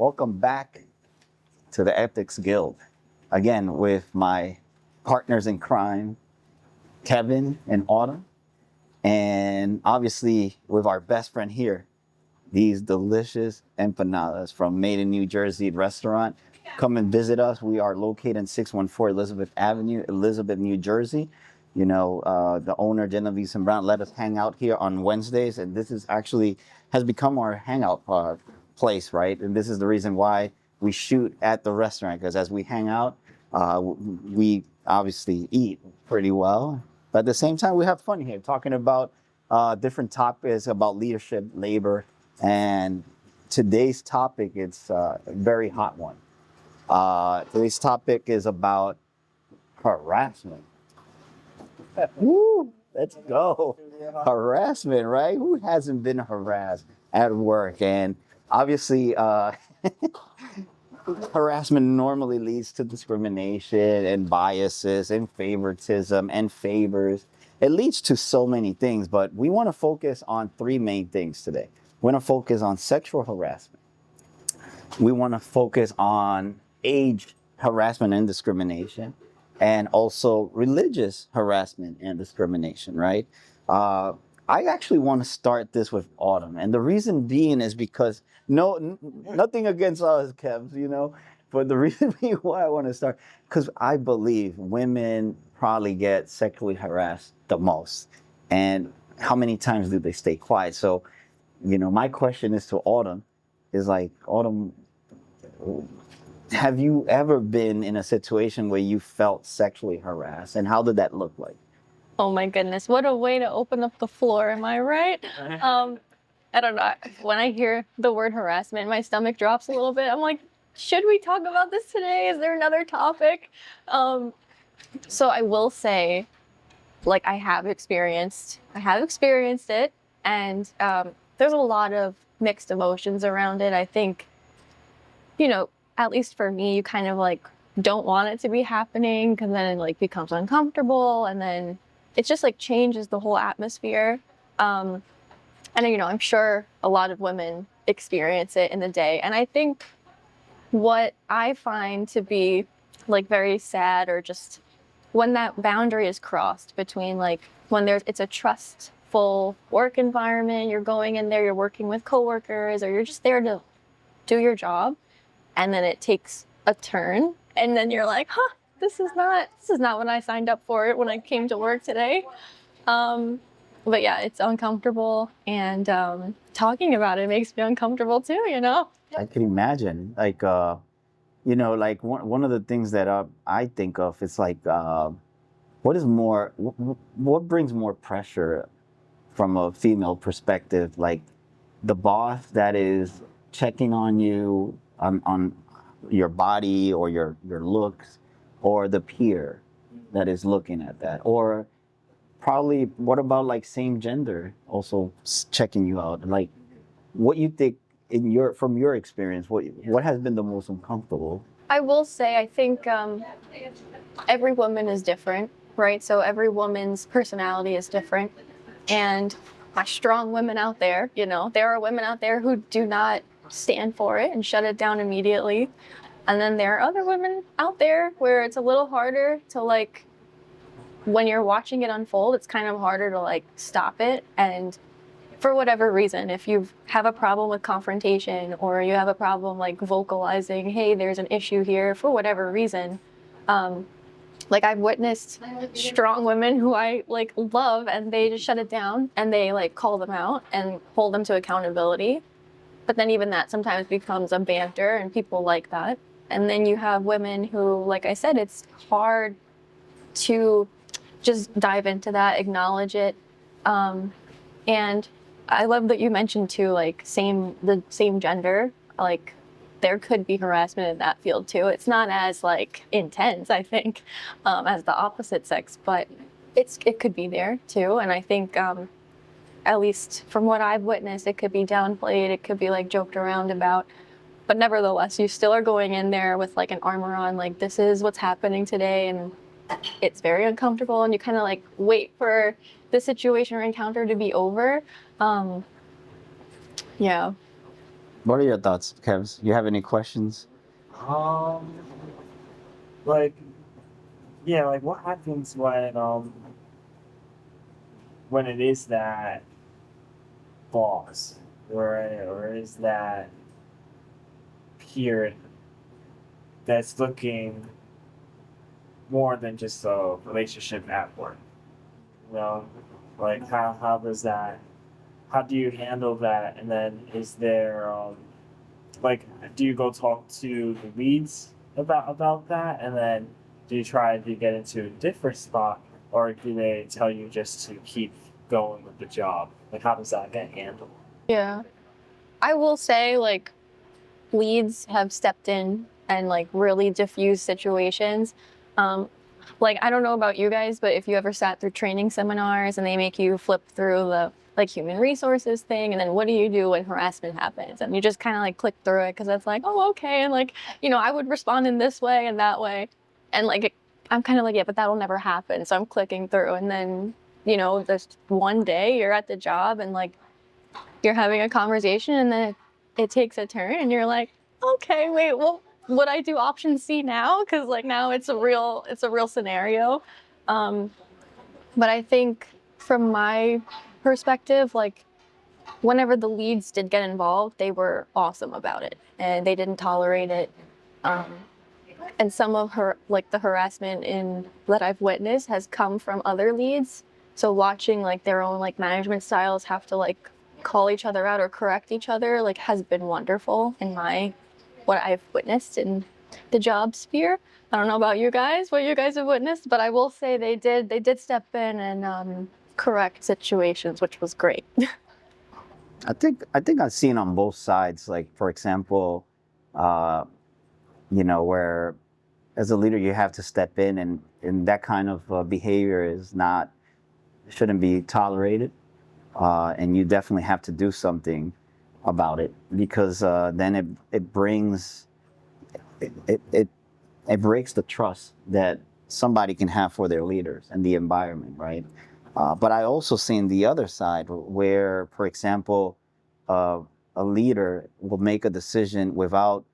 Welcome back to the Ethics Guild. Again, with my partners in crime, Kevin and Autumn. And obviously with our best friend here, these delicious empanadas from Made in New Jersey restaurant. Come and visit us. We are located in 614 Elizabeth Avenue, Elizabeth, New Jersey. You know, the owner, Genevieve and Brown, let us hang out here on Wednesdays. And this is actually has become our hangout place, right? And this is the reason why we shoot at the restaurant, because as we hang out, we obviously eat pretty well. But at the same time, we have fun here talking about different topics about leadership, labor, and today's topic is a very hot one. Today's topic is about harassment. Woo, let's go. Harassment, right? Who hasn't been harassed at work? And obviously, harassment normally leads to discrimination and biases and favoritism and favors. It leads to so many things, but we want to focus on three main things today. We want to focus on sexual harassment. We want to focus on age harassment and discrimination, and also religious harassment and discrimination, right? I actually want to start this with Autumn. And the reason being is because, nothing against us, Kev, you know, but the reason being why I want to start, because I believe women probably get sexually harassed the most. And how many times do they stay quiet? So, you know, my question is to Autumn, is like, Autumn, have you ever been in a situation where you felt sexually harassed, and how did that look like? Oh my goodness, what a way to open up the floor, am I right? I don't know, when I hear the word harassment, my stomach drops a little bit. I'm like, should we talk about this today? Is there another topic? So I will say, like, I have experienced it, and there's a lot of mixed emotions around it. I think, you know, at least for me, you kind of like don't want it to be happening, because then it like becomes uncomfortable, and then it just like changes the whole atmosphere. And you know, I'm sure a lot of women experience it in the day. And I think what I find to be like very sad, or just when that boundary is crossed between like when it's a trustful work environment, you're going in there, you're working with coworkers, or you're just there to do your job, and then it takes a turn, and then you're like, this is not what I signed up for when I came to work today. But yeah, it's uncomfortable, and talking about it makes me uncomfortable too, you know? I can imagine, like, you know, like one of the things that I think of is like, what brings more pressure from a female perspective? Like the boss that is checking on you on your body or your looks, or the peer that is looking at that, or probably what about like same gender also checking you out? Like, what you think from your experience, what has been the most uncomfortable? I will say, I think every woman is different, right? So every woman's personality is different, and my strong women out there, you know, there are women out there who do not stand for it and shut it down immediately. And then there are other women out there where it's a little harder to like, when you're watching it unfold, it's kind of harder to like stop it. And for whatever reason, if you have a problem with confrontation, or you have a problem like vocalizing, hey, there's an issue here, for whatever reason, like I've witnessed strong women who I like love, and they just shut it down, and they like call them out and hold them to accountability. But then even that sometimes becomes a banter, and people like that. And then you have women who, like I said, it's hard to just dive into that, acknowledge it. And I love that you mentioned too, like the same gender, like there could be harassment in that field too. It's not as like intense, I think, as the opposite sex, but it could be there too. And I think, at least from what I've witnessed, it could be downplayed, it could be like joked around about. But nevertheless, you still are going in there with like an armor on, like this is what's happening today, and it's very uncomfortable, and you kind of like wait for the situation or encounter to be over. Yeah. What are your thoughts, Kevs? You have any questions? Um, like, yeah, like what happens when it is that boss, or is that peer that's looking more than just a relationship at work? You know, like how does that? How do you handle that? And then is there like do you go talk to the leads about that, and then do you try to get into a different spot, or do they tell you just to keep going with the job? Like how does that get handled? Yeah. I will say, like, leads have stepped in and like really diffuse situations. Um, like, I don't know about you guys, but if you ever sat through training seminars and they make you flip through the like human resources thing, and then what do you do when harassment happens? And you just kind of like click through it because it's like, oh, okay. And like, I would respond in this way and that way. And like, I'm kind of like, yeah, but that'll never happen. So I'm clicking through. And then, this one day you're at the job and like, you're having a conversation and then it takes a turn and you're like, okay, wait, well, would I do option C now? Because like now it's a real scenario. Um, but I think from my perspective, like whenever the leads did get involved, they were awesome about it and they didn't tolerate it. Um, and some of her like the harassment in that I've witnessed has come from other leads. So watching like their own like management styles have to like call each other out or correct each other like has been wonderful in my what I've witnessed in the job sphere. I don't know about you guys, what you guys have witnessed, but I will say they did step in and correct situations, which was great. I think I've seen on both sides. Like for example, uh, where as a leader you have to step in, and that kind of behavior is not shouldn't be tolerated, and you definitely have to do something about it because then it brings it breaks the trust that somebody can have for their leaders and the environment, right? But I also seen the other side where, for example, a leader will make a decision without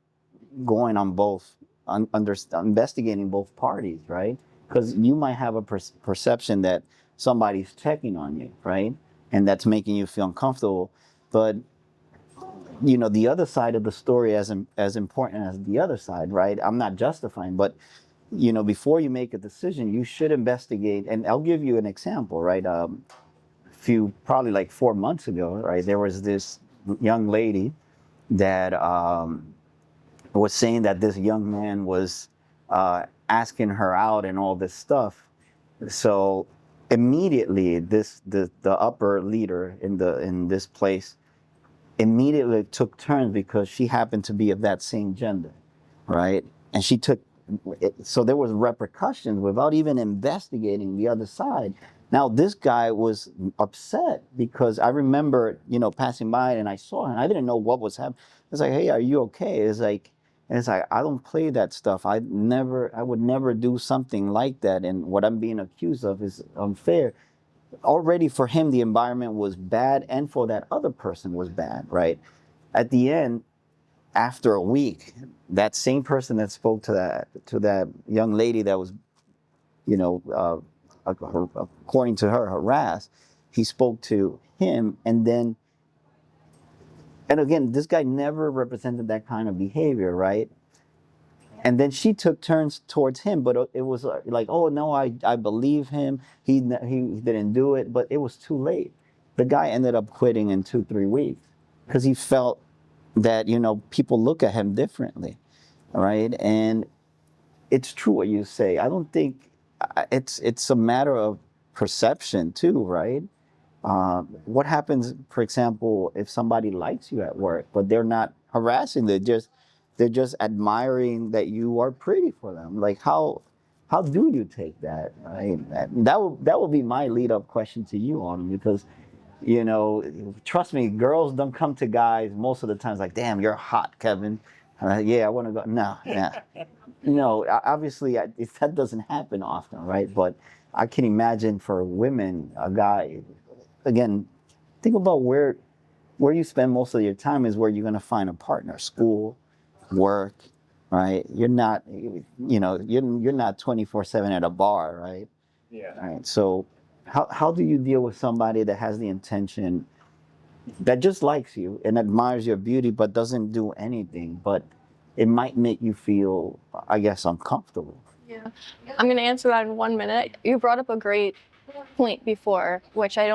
going on both, investigating both parties, right? Because you might have a perception that somebody's checking on you, right? And that's making you feel uncomfortable. But the other side of the story, as important as the other side, right? I'm not justifying, but before you make a decision, you should investigate. And I'll give you an example, right? Probably like 4 months ago, right? There was this young lady that was saying that this young man was asking her out and all this stuff. So immediately, the upper leader in this place immediately took turns because she happened to be of that same gender, right? And she took so there was repercussions without even investigating the other side. Now this guy was upset because I remember, passing by and I saw him. I didn't know what was happening. It's like, hey, are you okay? It's like I don't play that stuff. I would never do something like that. And what I'm being accused of is unfair. Already for him, the environment was bad, and for that other person was bad, right? At the end, after a week, that same person that spoke to that young lady that was, according to her, harassed, he spoke to him, and again, this guy never represented that kind of behavior, right? And then she took turns towards him, but it was like, oh no, I believe him. He didn't do it, but it was too late. The guy ended up quitting in 2-3 weeks because he felt that people look at him differently, right? And it's true what you say. I don't think it's a matter of perception too, right? What happens, for example, if somebody likes you at work, but they're not harassing, they're just admiring that you are pretty for them. Like how do you take that? Right? That will be my lead up question to you on, because trust me, girls don't come to guys most of the times like, damn, you're hot, Kevin. Yeah, I want to go. No, yeah. No, obviously that doesn't happen often, right? But I can imagine for women, a guy, again, think about where where you spend most of your time is where you're going to find a partner. School, work, right? You're not, you're not 24/7 at a bar, right? Yeah. Right. So how do you deal with somebody that has the intention, that just likes you and admires your beauty, but doesn't do anything, but it might make you feel, I guess, uncomfortable? Yeah. I'm going to answer that in 1 minute. You brought up a great point before, which I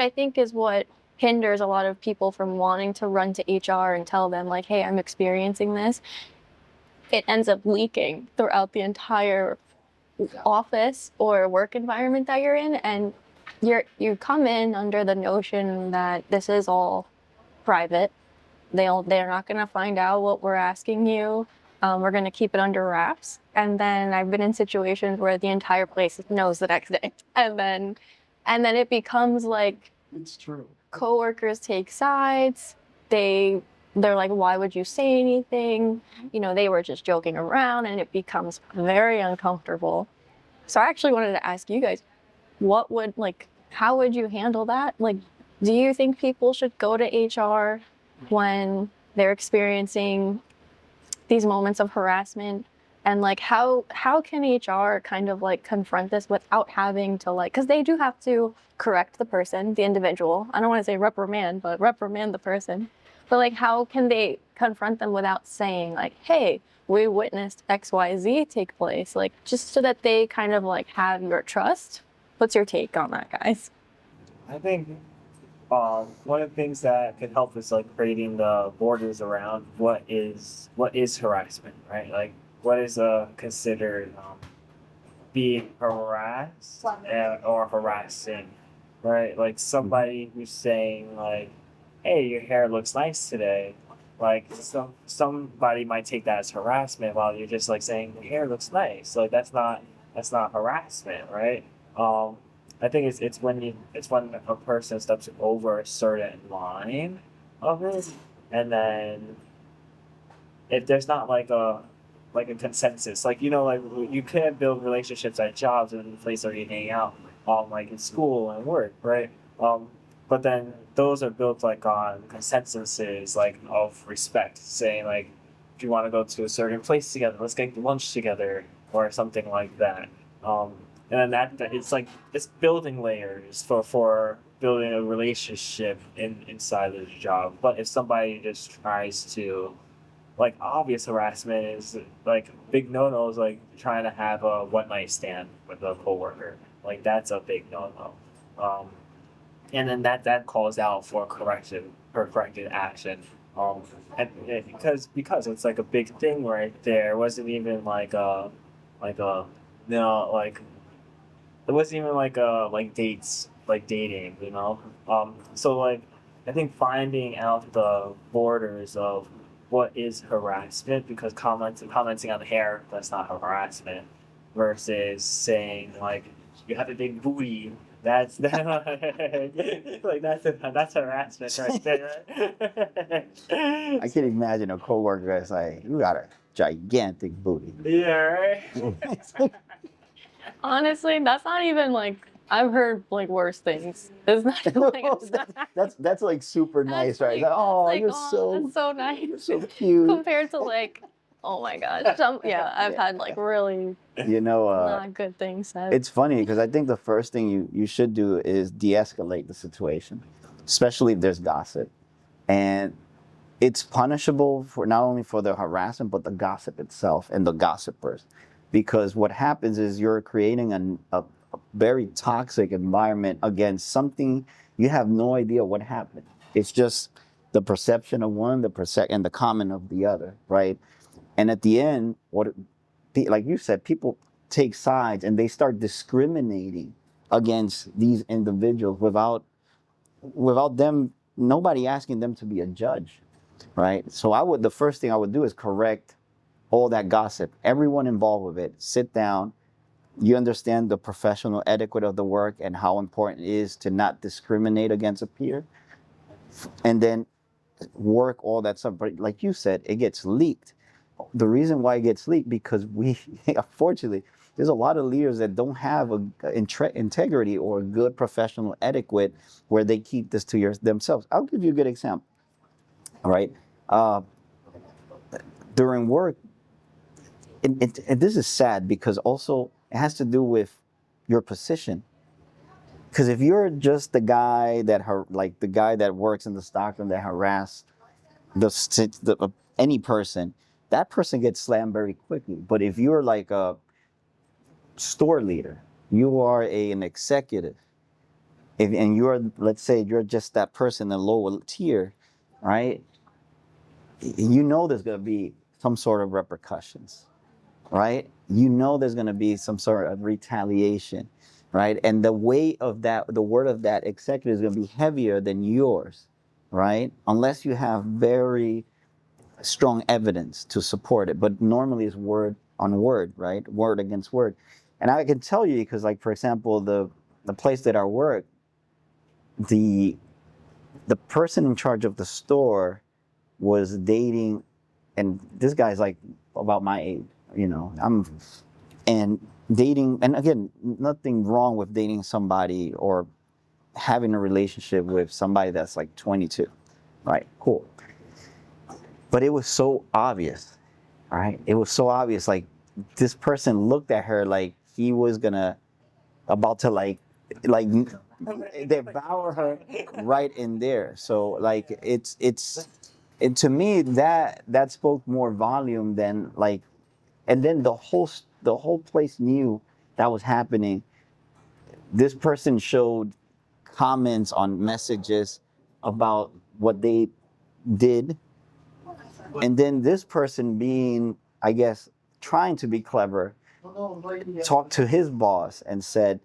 think is what hinders a lot of people from wanting to run to HR and tell them, like, hey, I'm experiencing this. It ends up leaking throughout the entire office or work environment that you're in, and you come in under the notion that this is all private. They're not going to find out what we're asking you. We're going to keep it under wraps. And then I've been in situations where the entire place knows the next day, and then it becomes like, It's true. coworkers take sides. They're like, why would you say anything? They were just joking around, and it becomes very uncomfortable. So I actually wanted to ask you guys, how would you handle that? Like, do you think people should go to HR when they're experiencing these moments of harassment? And like, how can HR kind of like confront this without having to, like, because they do have to correct the person, the individual. I don't want to say reprimand, but reprimand the person. But like, how can they confront them without saying like, hey, we witnessed XYZ take place, like, just so that they kind of like have your trust? What's your take on that, guys? I think one of the things that could help is like creating the borders around what is harassment, right? Like, what is considered being harassed or harassing, right? Like somebody who's saying like, "Hey, your hair looks nice today." Like somebody might take that as harassment, while you're just like saying your hair looks nice. Like that's not harassment, right? I think it's when a person steps over a certain line of it, and then if there's not like a consensus, like like you can't build relationships at jobs and the place where you hang out, like in school and work, right? But then those are built like on consensuses, like of respect, saying like if you want to go to a certain place together, let's get lunch together or something like that. And then that it's like it's building layers for building a relationship inside of the job. But if somebody just tries to, like, obvious harassment is like big no-nos, like trying to have a one night stand with a coworker, like that's a big no-no. And then that calls out for corrective action. And because it's like a big thing right there. It wasn't even like a no, like it wasn't even like dates, like dating, so like I think finding out the borders of what is harassment, because commenting on the hair, that's not harassment, versus saying like you have a big booty, that's like that's harassment right there. I can imagine a coworker that's like, "You got a gigantic booty." Yeah, right. Honestly, that's not even like, I've heard like worse things. It's not like That's like super nice, right? Like, oh, like, you're that's so nice. you're so cute. Compared to like, oh my god, I've had like really not good things said. It's funny because I think the first thing you should do is de-escalate the situation, especially if there's gossip, and it's punishable for not only for the harassment but the gossip itself and the gossipers, because what happens is you're creating a very toxic environment against something you have no idea what happened. It's just the perception of one, and the comment of the other, right? And at the end, like you said, people take sides and they start discriminating against these individuals without nobody asking them to be a judge, right? So the first thing I would do is correct all that gossip, everyone involved with it. Sit down. You understand the professional etiquette of the work and how important it is to not discriminate against a peer, and then work all that stuff. But like you said, it gets leaked. The reason why it gets leaked, because unfortunately, there's a lot of leaders that don't have integrity or good professional etiquette where they keep this to themselves. I'll give you a good example. All right. During work, and this is sad because also it has to do with your position. Because if you're just the guy that works in the stockroom that harass any person, that person gets slammed very quickly. But if you're like a store leader, you are an executive, and let's say you're just that person in the lower tier, right? You know there's going to be some sort of repercussions, right? You know there's going to be some sort of retaliation, right? And the weight of that, the word of that executive is going to be heavier than yours, right? Unless you have very strong evidence to support it. But normally it's word on word, right? Word against word. And I can tell you, because like, for example, the place that I work, the person in charge of the store was dating, and this guy's like about my age, and dating, and again, nothing wrong with dating somebody or having a relationship with somebody that's like 22, right? Cool. But it was so obvious, right? It was so obvious, like this person looked at her like he was about to like devour her right in there. So like and to me that spoke more volume than like, and then the whole place knew that was happening. This person showed comments on messages about what they did, and then this person, being, I guess, trying to be clever, talked to his boss and said,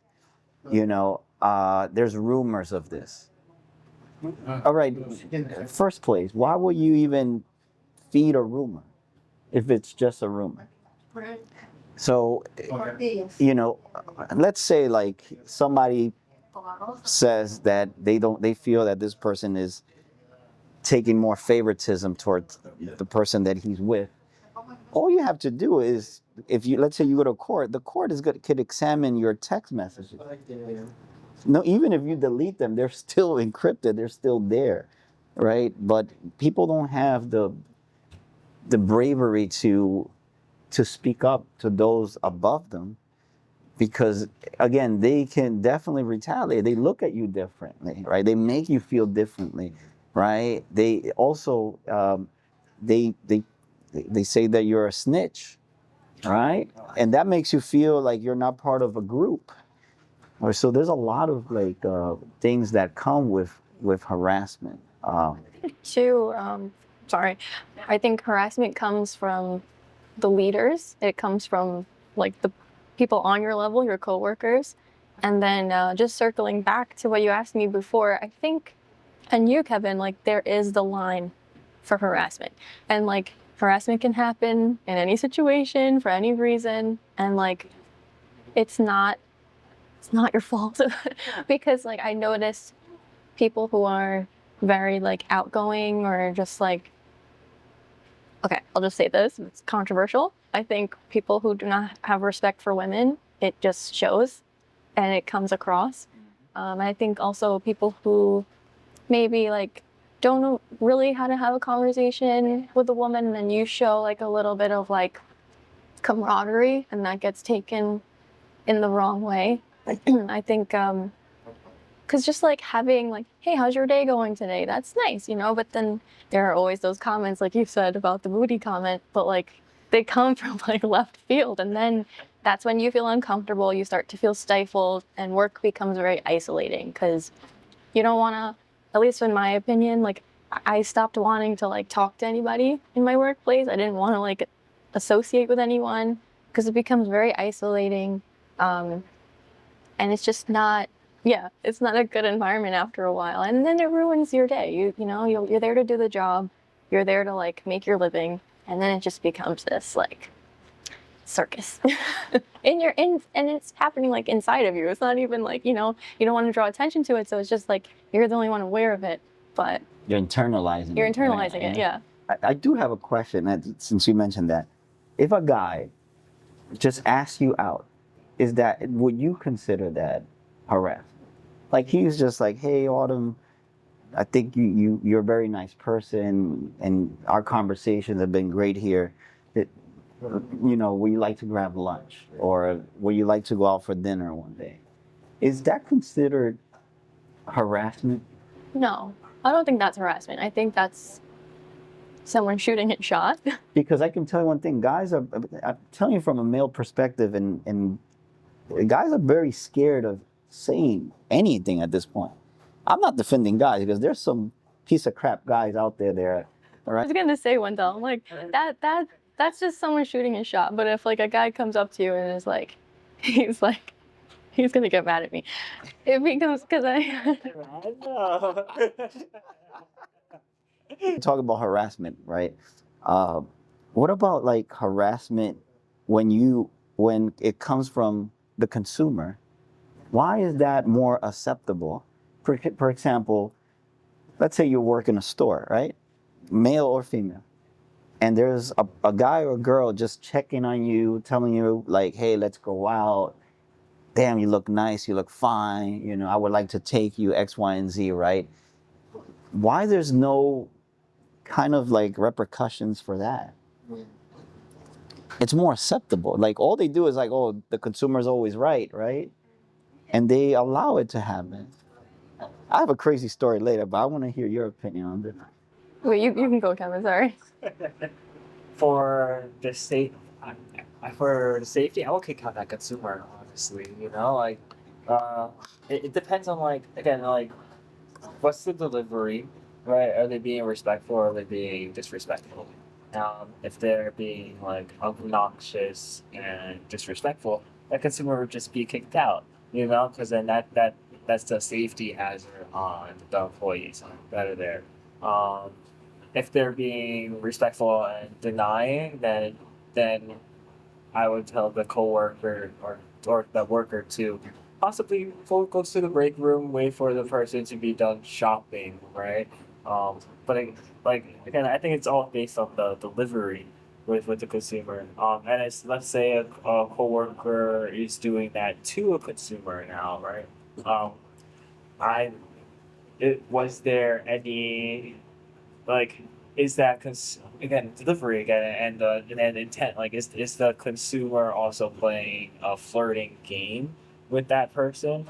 there's rumors of this. All right, first place, why would you even feed a rumor if it's just a rumor? Right. So, let's say like somebody says that they feel that this person is taking more favoritism towards the person that he's with. All you have to do is, let's say you go to court, the court could examine your text messages. No, even if you delete them, they're still encrypted. They're still there, right? But people don't have the bravery to speak up to those above them, because again, they can definitely retaliate. They look at you differently, right? They make you feel differently, right? They also they say that you're a snitch, right? And that makes you feel like you're not part of a group. So there's a lot of like things that come with harassment. I think harassment comes from the leaders. It comes from like the people on your level, your coworkers. And then just circling back to what you asked me before, I think, and you, Kevin, like there is the line for harassment. And like harassment can happen in any situation for any reason. And like, it's not your fault. Because like I notice people who are very like outgoing or just like, okay, I'll just say this, it's controversial. I think people who do not have respect for women, it just shows and it comes across. I think also people who maybe like don't know really how to have a conversation with a woman, and then you show like a little bit of like camaraderie and that gets taken in the wrong way. I think because just like having like, hey, how's your day going today? That's nice, but then there are always those comments, like you said about the booty comment, but like they come from like left field. And then that's when you feel uncomfortable, you start to feel stifled, and work becomes very isolating because you don't want to, at least in my opinion, like I stopped wanting to like talk to anybody in my workplace. I didn't want to like associate with anyone because it becomes very isolating. And it's just not, it's not a good environment after a while. And then it ruins your day. You're there to do the job. You're there to like make your living. And then it just becomes this like circus. And it's happening like inside of you. It's not even like, you don't want to draw attention to it. So it's just like, you're the only one aware of it, but You're internalizing it. Yeah. I do have a question, since you mentioned that. If a guy just asks you out is that, would you consider that harassment? Like he's just like, hey, Autumn, I think you're a very nice person, and our conversations have been great here. It, would you like to grab lunch, or would you like to go out for dinner one day? Is that considered harassment? No, I don't think that's harassment. I think that's someone shooting his shot. Because I can tell you one thing, guys are, I'm telling you from a male perspective, and guys are very scared of saying anything at this point. I'm not defending guys because there's some piece of crap guys out there, all I right? was gonna say one though, like that's just someone shooting his shot. But if like a guy comes up to you and is like, he's gonna get mad at me. If he comes, because I Talk about harassment, right? What about like harassment when it comes from the consumer? Why is that more acceptable? For example, let's say you work in a store, right? Male or female. And there's a guy or a girl just checking on you, telling you like, hey, let's go out. Damn, you look nice, you look fine. I would like to take you X, Y, and Z, right? Why there's no kind of like repercussions for that? It's more acceptable. Like all they do is like, oh, the consumer's always right? And they allow it to happen. I have a crazy story later, but I want to hear your opinion on this. wait, you can go, Kevin. Sorry. For the safety, I would kick out that consumer. Honestly, like it depends on like again like what's the delivery, right? Are they being respectful or are they being disrespectful? If they're being like obnoxious and disrespectful, that consumer would just be kicked out, because then that's the safety hazard on the employees that are there. If they're being respectful and denying, then I would tell the coworker or the worker to possibly go to the break room, wait for the person to be done shopping, right? Like again, I think it's all based on the delivery with the consumer. And it's let's say a coworker is doing that to a consumer now, right? I was there any like is that again delivery again and then intent like is the consumer also playing a flirting game with that person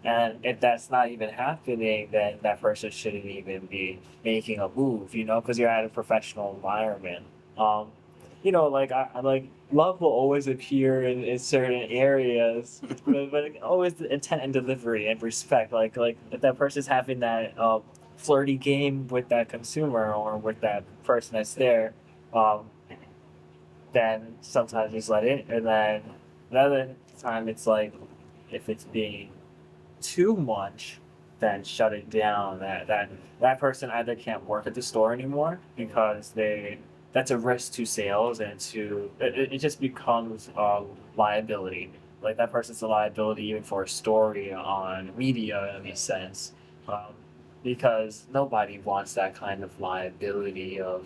and if that's not even happening then that person shouldn't even be making a move because you're at a professional environment like I like love will always appear in certain areas but always the intent and delivery and respect like if that person's having that flirty game with that consumer or with that person that's there, then sometimes just let it. And then another time it's like if it's being too much, then shut it down. That person either can't work at the store anymore because that's a risk to sales and it just becomes a liability. Like that person's a liability even for a story on media in a sense. Because nobody wants that kind of liability of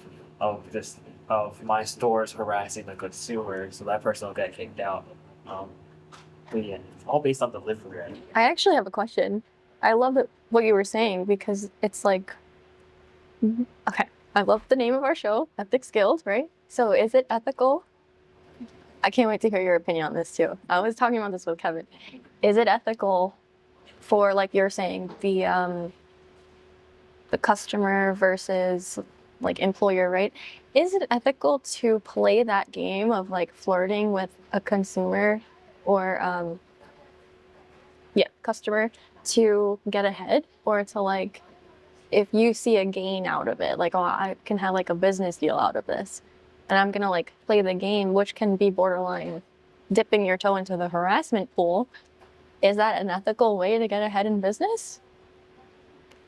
my stores harassing the consumer, so that person will get kicked out. But yeah, it's all based on delivery. I actually have a question. I love what you were saying because it's like, okay, I love the name of our show, Ethics Guild, right? So is it ethical? I can't wait to hear your opinion on this too. I was talking about this with Kevin. Is it ethical for, like you're saying, the customer versus like employer, right? Is it ethical to play that game of like flirting with a consumer or customer to get ahead, or to like if you see a gain out of it, like, oh, I can have like a business deal out of this and I'm gonna like play the game, which can be borderline dipping your toe into the harassment pool. Is that an ethical way to get ahead in business?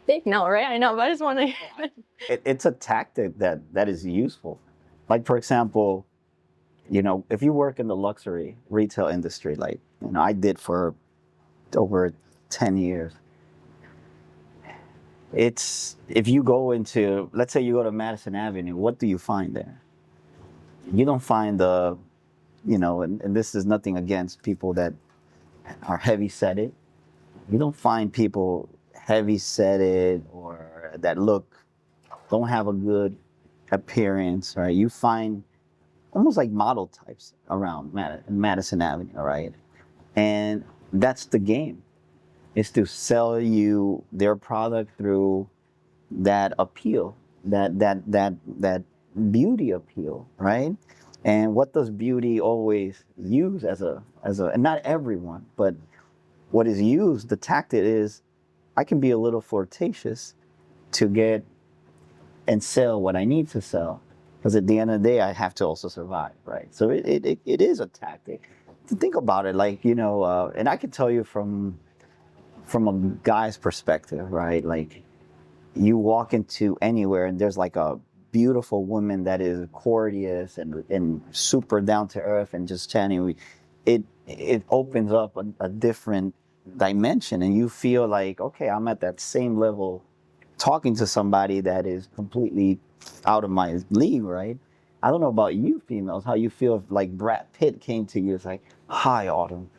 Big no, right? I know, but I just want to. It's a tactic that is useful. Like for example, if you work in the luxury retail industry, like I did for over 10 years. It's if you go into, let's say you go to Madison Avenue, what do you find there? You don't find the and this is nothing against people that are heavy-setted. You don't find people heavy-setted or that don't have a good appearance, right? You find almost like model types around Madison Avenue, right? And that's the game, is to sell you their product through that appeal, that beauty appeal, right? And what does beauty always use as a and not everyone, but what is used, the tactic is, I can be a little flirtatious to get and sell what I need to sell. Because at the end of the day, I have to also survive, right? So it is a tactic. To think about it, like, and I can tell you from a guy's perspective, right? Like, you walk into anywhere and there's like a beautiful woman that is courteous and super down to earth and just chatting. It opens up a different dimension, and you feel like, okay, I'm at that same level talking to somebody that is completely out of my league, right? I don't know about you females, how you feel if like Brad Pitt came to you, it's like, hi, Autumn,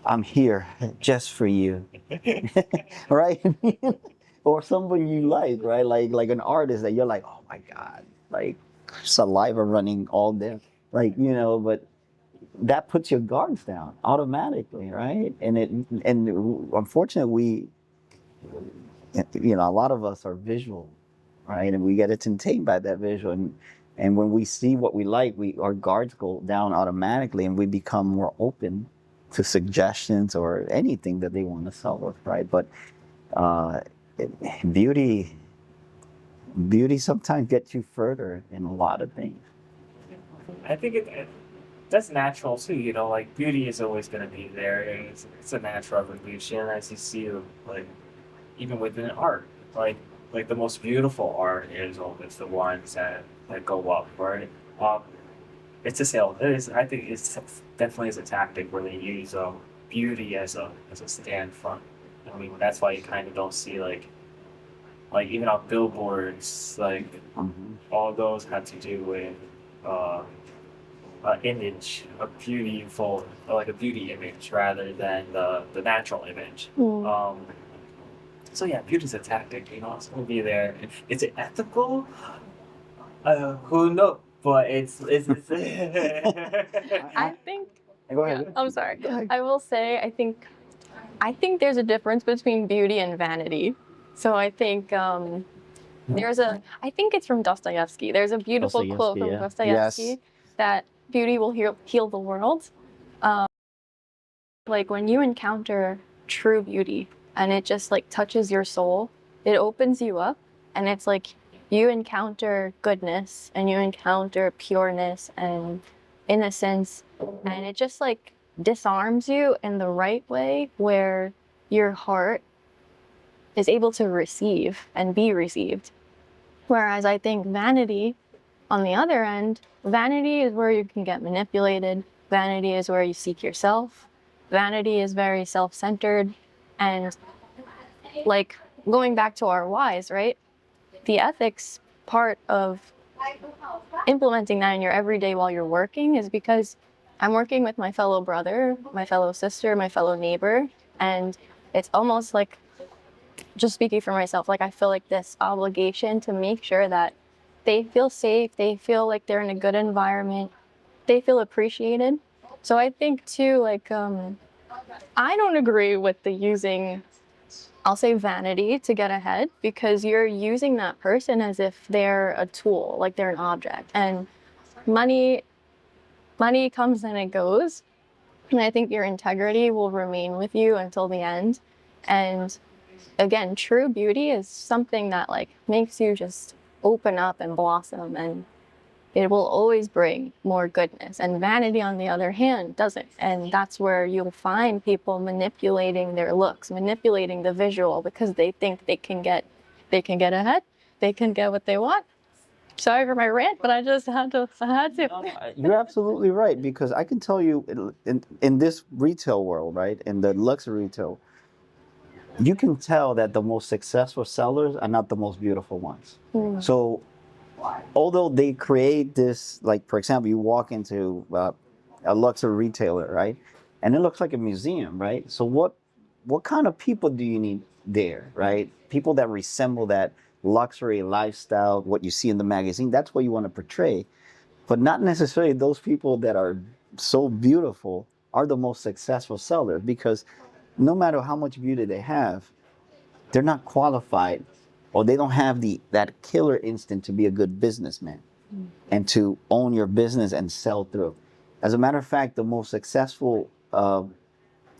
I'm here just for you, right? Or somebody you like, right? Like an artist that you're like, oh my God, like saliva running all day, like, but that puts your guards down automatically, right? And unfortunately, a lot of us are visual, right? And we get entertained by that visual. And when we see what we like, our guards go down automatically, and we become more open to suggestions or anything that they want to sell us, right? But beauty sometimes gets you further in a lot of things. I think that's natural too. Like beauty is always going to be there. It's a natural evolution, as you see, like even within art. Like the most beautiful art is always the ones that go up, right? It's a sale. I think it's definitely is a tactic where they use beauty as a stand front. I mean, that's why you kind of don't see like even on billboards, like all those had to do with image, a beautiful, like a beauty image rather than the natural image. So yeah, beauty's a tactic, it's gonna be there. Is it ethical? Who knows? But it's I think. Go ahead. I'm sorry. I will say, I think there's a difference between beauty and vanity. So I think I think it's from Dostoevsky. There's a beautiful quote from Dostoevsky that beauty will heal the world. Like when you encounter true beauty and it just like touches your soul, it opens you up, and it's like you encounter goodness and you encounter pureness and innocence, and it just like disarms you in the right way where your heart is able to receive and be received. Whereas I think vanity, on the other end, vanity is where you can get manipulated. Vanity is where you seek yourself. Vanity is very self-centered. And like going back to our whys, right? The ethics part of implementing that in your everyday while you're working is because I'm working with my fellow brother, my fellow sister, my fellow neighbor. And it's almost like, just speaking for myself, like I feel like this obligation to make sure that they feel safe, they feel like they're in a good environment, they feel appreciated. So I think too, like, I don't agree with the using, I'll say vanity to get ahead, because you're using that person as if they're a tool, like they're an object. And money comes and it goes. And I think your integrity will remain with you until the end. And again, true beauty is something that like makes you just open up and blossom, and it will always bring more goodness. And vanity, on the other hand, doesn't. And that's where you'll find people manipulating their looks, manipulating the visual, because they think they can get ahead, they can get what they want. Sorry for my rant, but I just had to. You're absolutely right, because I can tell you in this retail world, right, in the luxury retail, you can tell that the most successful sellers are not the most beautiful ones. So although they create this, like, for example, you walk into a luxury retailer, right? And it looks like a museum, right? So what kind of people do you need there, right? People that resemble that luxury lifestyle, what you see in the magazine. That's what you want to portray, but not necessarily those people that are so beautiful are the most successful sellers, because no matter how much beauty they have, they're not qualified, or they don't have that killer instinct to be a good businessman and to own your business and sell through. As a matter of fact, the most successful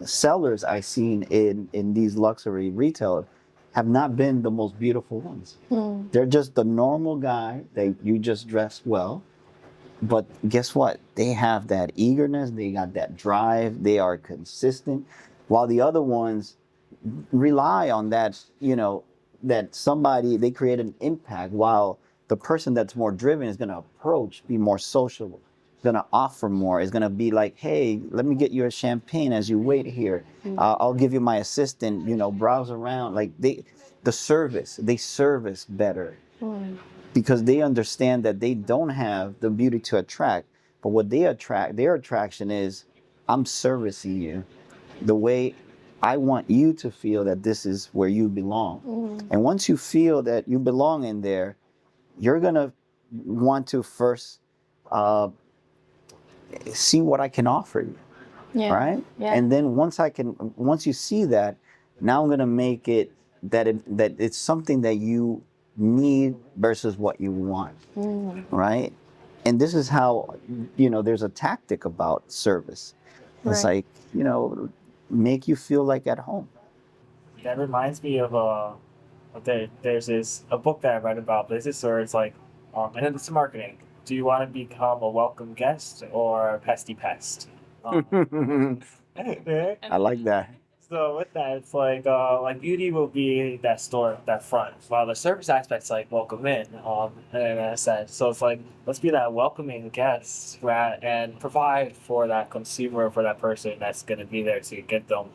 sellers I've seen in these luxury retailers have not been the most beautiful ones. They're just the normal guy that you just dress well. But guess what? They have that eagerness, they got that drive, they are consistent, while the other ones rely on that, that somebody, they create an impact, while the person that's more driven is going to approach, be more sociable, going to offer more, is going to be like, hey, let me get you a champagne as you wait here. I'll give you my assistant, browse around. Like they service better because they understand that they don't have the beauty to attract, but what they attract, their attraction is, I'm servicing you the way I want you to feel that this is where you belong. And once you feel that you belong in there, you're gonna want to first see what I can offer you, right? Yeah. And then once you see that, now I'm gonna make it that it's something that you need versus what you want, right? And this is how, there's a tactic about service. It's Right. like, make you feel like at home. That reminds me of there's a book that I read about business where it's like, and it's marketing. Do you want to become a welcome guest or a pesty pest? I like that. So with that, it's like beauty will be that store, that front, while the service aspect's like welcome in a sense. So it's like, let's be that welcoming guest, and provide for that consumer, for that person that's gonna be there to get them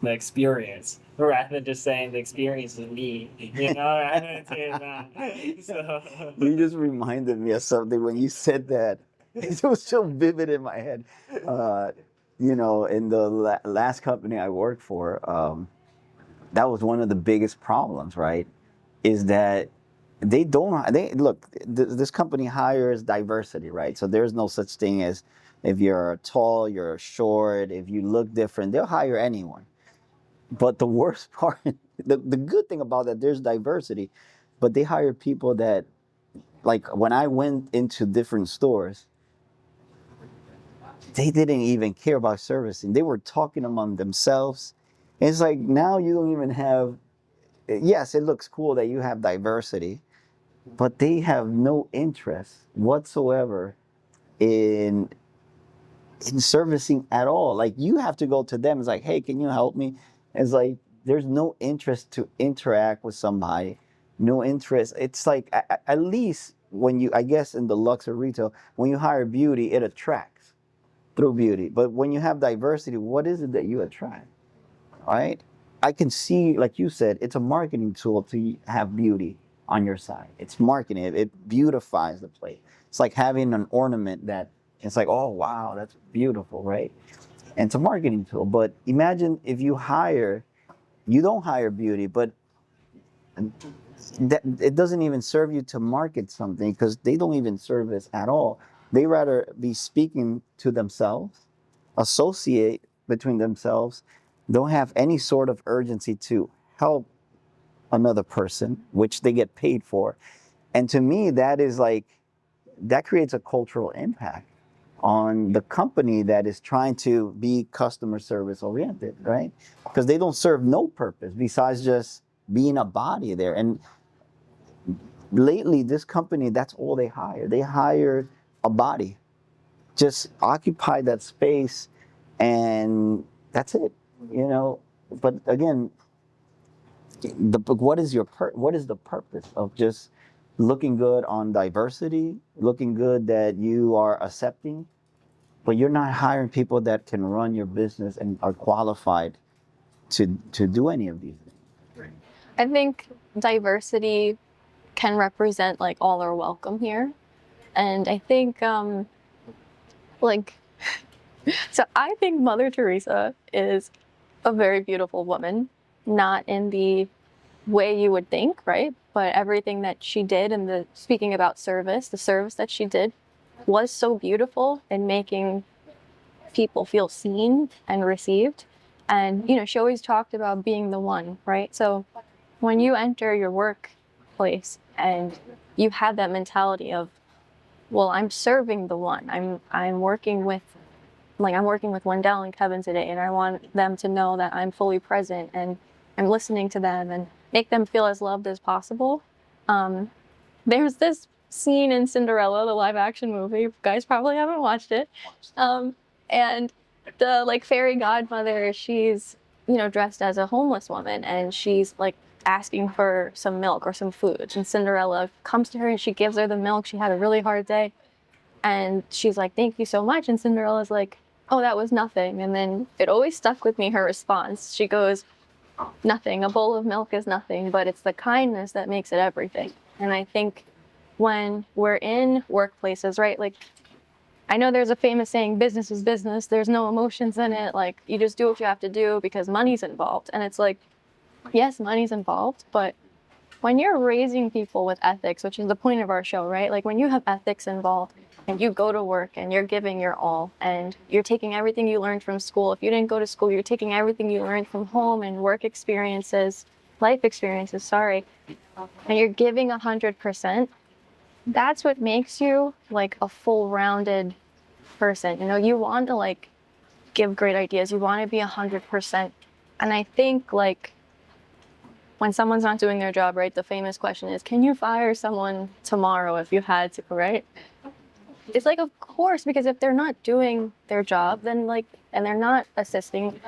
the experience, rather than just saying the experience is me, rather than saying that. So You just reminded me of something when you said that. It was so vivid in my head. In the last company I worked for, that was one of the biggest problems, right? Is that this company hires diversity, right? So there's no such thing as if you're tall, you're short, if you look different, they'll hire anyone. But the worst part, the good thing about that, there's diversity, but they hire people that, like when I went into different stores, they didn't even care about servicing. They were talking among themselves. It's like now you don't even have, yes, it looks cool that you have diversity, but they have no interest whatsoever in servicing at all. Like you have to go to them. It's like, hey, can you help me? It's like there's no interest to interact with somebody. No interest. It's like at least I guess in the luxury retail, when you hire beauty, it attracts through beauty. But when you have diversity, what is it that you attract? Right? I can see, like you said, it's a marketing tool to have beauty on your side. It's marketing. It beautifies the place. It's like having an ornament that it's like, oh, wow, that's beautiful, right? And it's a marketing tool. But imagine if you don't hire beauty, but that it doesn't even serve you to market something because they don't even service at all. They rather be speaking to themselves, associate between themselves, don't have any sort of urgency to help another person, which they get paid for. And to me, that creates a cultural impact on the company that is trying to be customer service oriented, right? Because they don't serve no purpose besides just being a body there. And lately, this company, that's all they hire. They hire a body, just occupy that space, and that's it. But again, what is the purpose of just looking good on diversity, looking good that you are accepting, but you're not hiring people that can run your business and are qualified to do any of these things. I think diversity can represent like all are welcome here. And I think like So I think Mother Teresa is a very beautiful woman, not in the way you would think, right? But everything that she did, and the speaking about service, the service that she did was so beautiful in making people feel seen and received. And, she always talked about being the one, right? So when you enter your workplace and you have that mentality of, well, I'm serving the one. I'm working with Wendell and Kevin today, and I want them to know that I'm fully present and I'm listening to them and make them feel as loved as possible. There's this scene in Cinderella, the live action movie. You guys probably haven't watched it. And the fairy godmother, she's dressed as a homeless woman, and she's asking for some milk or some food. And Cinderella comes to her and she gives her the milk. She had a really hard day. And she's like, "Thank you so much." And Cinderella's like, "Oh, that was nothing." And then it always stuck with me, her response. She goes, "Nothing. A bowl of milk is nothing, but it's the kindness that makes it everything." And I think when we're in workplaces, right? I know there's a famous saying, business is business. There's no emotions in it. You just do what you have to do because money's involved. And it's yes, money's involved, but when you're raising people with ethics, which is the point of our show, right? When you have ethics involved and you go to work and you're giving your all and you're taking everything you learned from school. If you didn't go to school, you're taking everything you learned from home and work experiences, life experiences, sorry, and you're giving 100%. That's what makes you a full-rounded person. You want to give great ideas. You want to be 100%. And I think when someone's not doing their job, right, the famous question is, can you fire someone tomorrow if you had to, right? It's of course, because if they're not doing their job, then and they're not assisting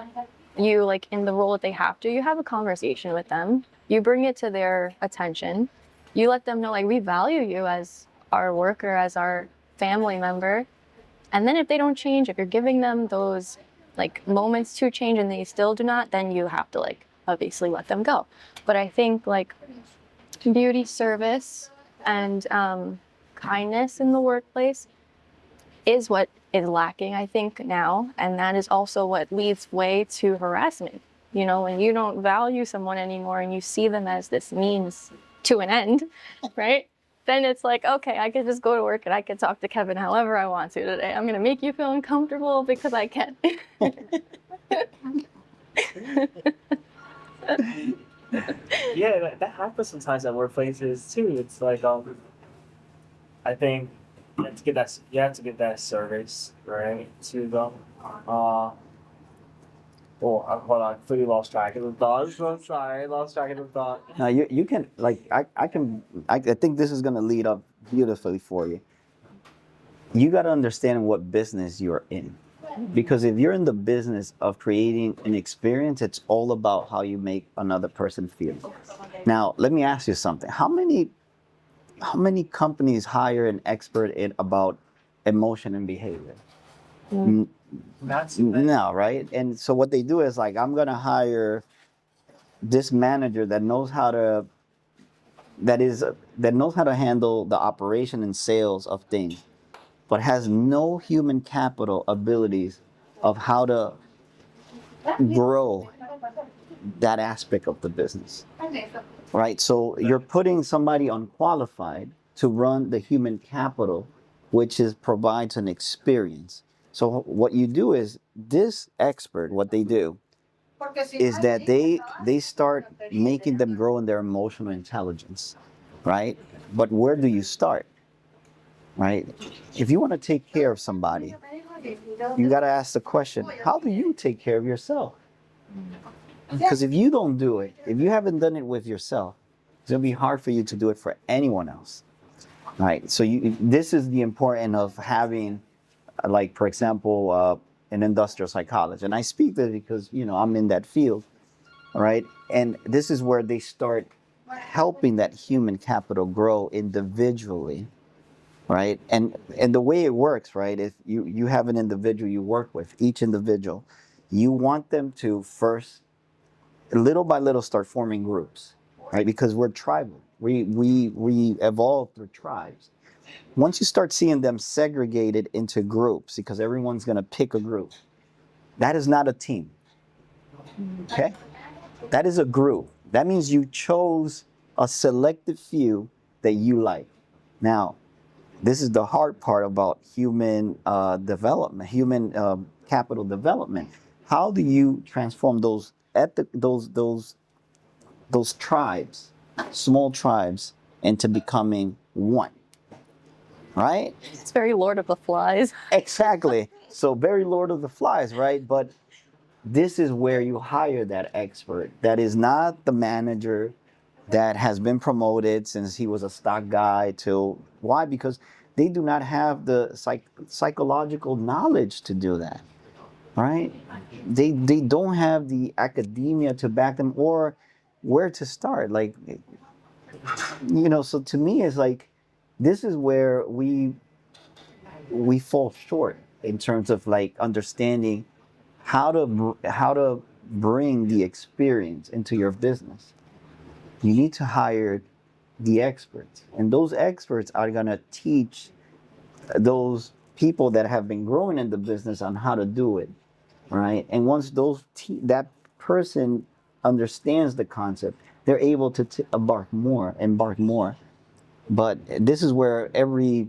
you in the role that they have to, you have a conversation with them. You bring it to their attention. You let them know we value you as our worker, as our family member. And then if they don't change, if you're giving them those moments to change and they still do not, then you have to obviously let them go. But I think beauty, service, and kindness in the workplace is what is lacking, I think, now. And that is also what leads way to harassment. When you don't value someone anymore and you see them as this means to an end, right? Then it's okay, I can just go to work and I can talk to Kevin however I want to today. I'm going to make you feel uncomfortable because I can. Yeah, that happens sometimes at workplaces too. It's I think you have to get that service right to them. Hold on, I completely lost track of the thought. I'm so sorry, I lost track of the thought. Now you can I think this is gonna lead up beautifully for you. You got to understand what business you're in, because if you're in the business of creating an experience, it's all about how you make another person feel. Now let me ask you something. How many companies hire an expert in about emotion and behavior? No, right? And so what they do is I'm gonna hire this manager that knows how to handle the operation and sales of things, but has no human capital abilities of how to grow that aspect of the business. Right? So you're putting somebody unqualified to run the human capital, which provides an experience. So what you do is, this expert, what they do is that they start making them grow in their emotional intelligence, right? But where do you start, right? If you want to take care of somebody, you got to ask the question, how do you take care of yourself? Because if you don't do it, if you haven't done it with yourself, it's going to be hard for you to do it for anyone else, right? So this is the importance of having, for example, an industrial psychologist. And I speak this because, I'm in that field, right? And this is where they start helping that human capital grow individually, right? And the way it works, right, if you have an individual you work with, each individual, you want them to first, little by little, start forming groups, right? Because we're tribal. We evolved through tribes. Once you start seeing them segregated into groups, because everyone's going to pick a group, that is not a team. Okay? That is a group. That means you chose a selective few that you like. Now, this is the hard part about human development, human capital development. How do you transform those tribes, small tribes, into becoming one? Right? It's very Lord of the Flies. Exactly. So very Lord of the Flies, right? But this is where you hire that expert. That is not the manager that has been promoted since he was a stock guy to why? Because they do not have the psychological knowledge to do that, right? They don't have the academia to back them or where to start. Like, so to me, it's like this is where we fall short in terms of like understanding how to bring the experience into your business. You need to hire the experts, and those experts are going to teach those people that have been growing in the business on how to do it, right? And once that person understands the concept, they're able to embark more. But this is where every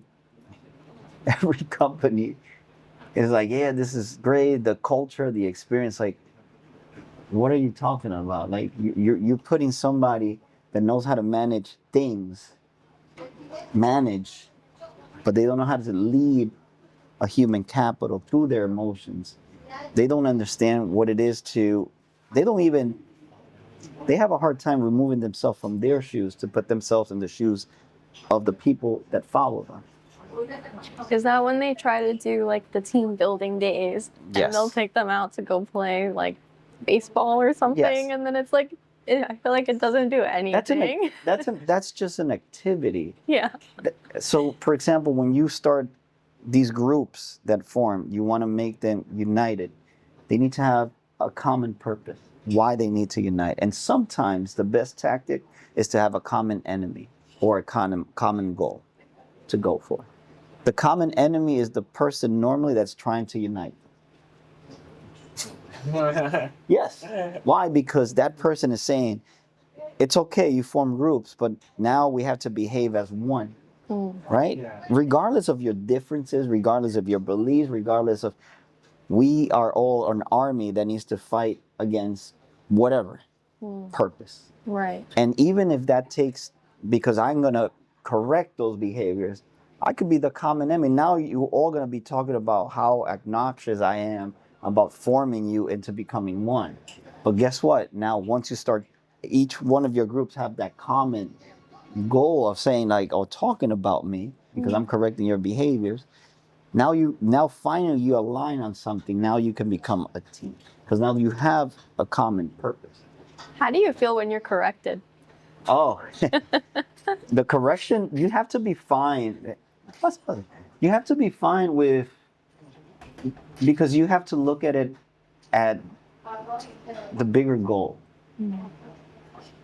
company is like, yeah, this is great, the culture, the experience. Like, what are you talking about? Like, you're putting somebody that knows how to manage things, but they don't know how to lead a human capital through their emotions. They don't understand what it is they have a hard time removing themselves from their shoes to put themselves in the shoes of the people that follow them. Is that when they try to do like the team building days Yes. and they'll take them out to go play like baseball or something, Yes. and then it's like I feel like it doesn't do anything. That's just an activity. Yeah. So, for example, when you start these groups that form, you want to make them united. They need to have a common purpose, why they need to unite. And sometimes the best tactic is to have a common enemy or a common goal to go for. The common enemy is the person normally that's trying to unite. Yes. Why? Because that person is saying, it's okay, you form groups, but now we have to behave as one. Right? Yeah. Regardless of your differences, regardless of your beliefs, regardless of, we are all an army that needs to fight against whatever purpose. Right. And even if that takes, because I'm going to correct those behaviors, I could be the common enemy. Now you're all going to be talking about how obnoxious I am about forming you into becoming one. But guess what? Now, once you start, each one of your groups have that common goal of saying like, oh, talking about me because I'm correcting your behaviors. Now finally you align on something. Now you can become a team because now you have a common purpose. How do you feel when you're corrected? Oh, the correction, you have to be fine. You have to be fine with, because you have to look at it at the bigger goal.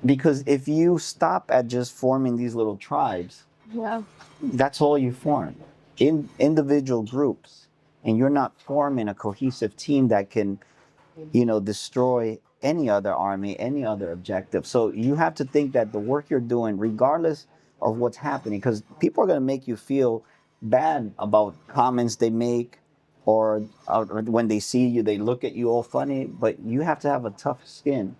Because if you stop at just forming these little tribes, Yeah. that's all you form in individual groups, and you're not forming a cohesive team that can, destroy any other army, any other objective. So you have to think that the work you're doing, regardless of what's happening, because people are going to make you feel bad about comments they make, or when they see you, they look at you all funny, but you have to have a tough skin.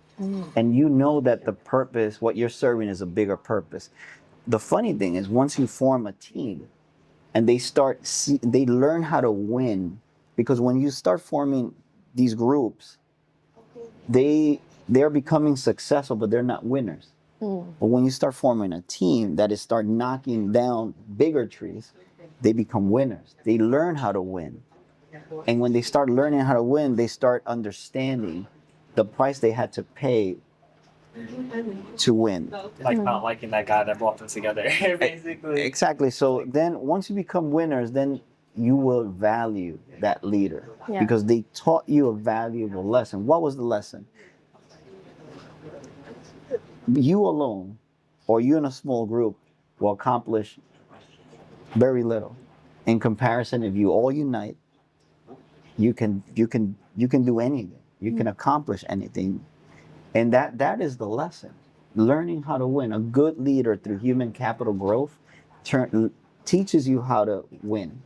And you know that the purpose, what you're serving, is a bigger purpose. The funny thing is, once you form a team and they learn how to win, because when you start forming these groups, they're becoming successful, but they're not winners. But when you start forming a team that is start knocking down bigger trees, they become winners. They learn how to win. And when they start learning how to win, they start understanding the price they had to pay to win. Like not liking that guy that brought them together, basically. Exactly. So then once you become winners, then you will value that leader because they taught you a valuable lesson. What was the lesson? You alone, or you in a small group, will accomplish Very little. In comparison, if you all unite, you can do anything. You can accomplish anything. And that is the lesson. Learning how to win. A good leader through human capital growth teaches you how to win.